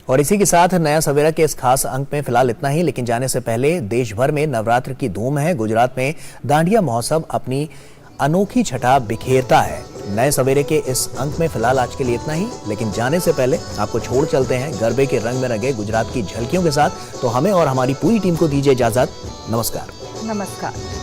और इसी के साथ नया सवेरा के इस खास अंक में फिलहाल इतना ही, लेकिन जाने से पहले देश भर में नवरात्र की धूम है। गुजरात में दांडिया महोत्सव अपनी अनोखी छटा बिखेरता है। नए सवेरे के इस अंक में फिलहाल आज के लिए इतना ही, लेकिन जाने से पहले आपको छोड़ चलते हैं गरबे के रंग में रंगे गुजरात की झलकियों के साथ। तो हमें और हमारी पूरी टीम को दीजिए इजाजत। नमस्कार। नमस्कार।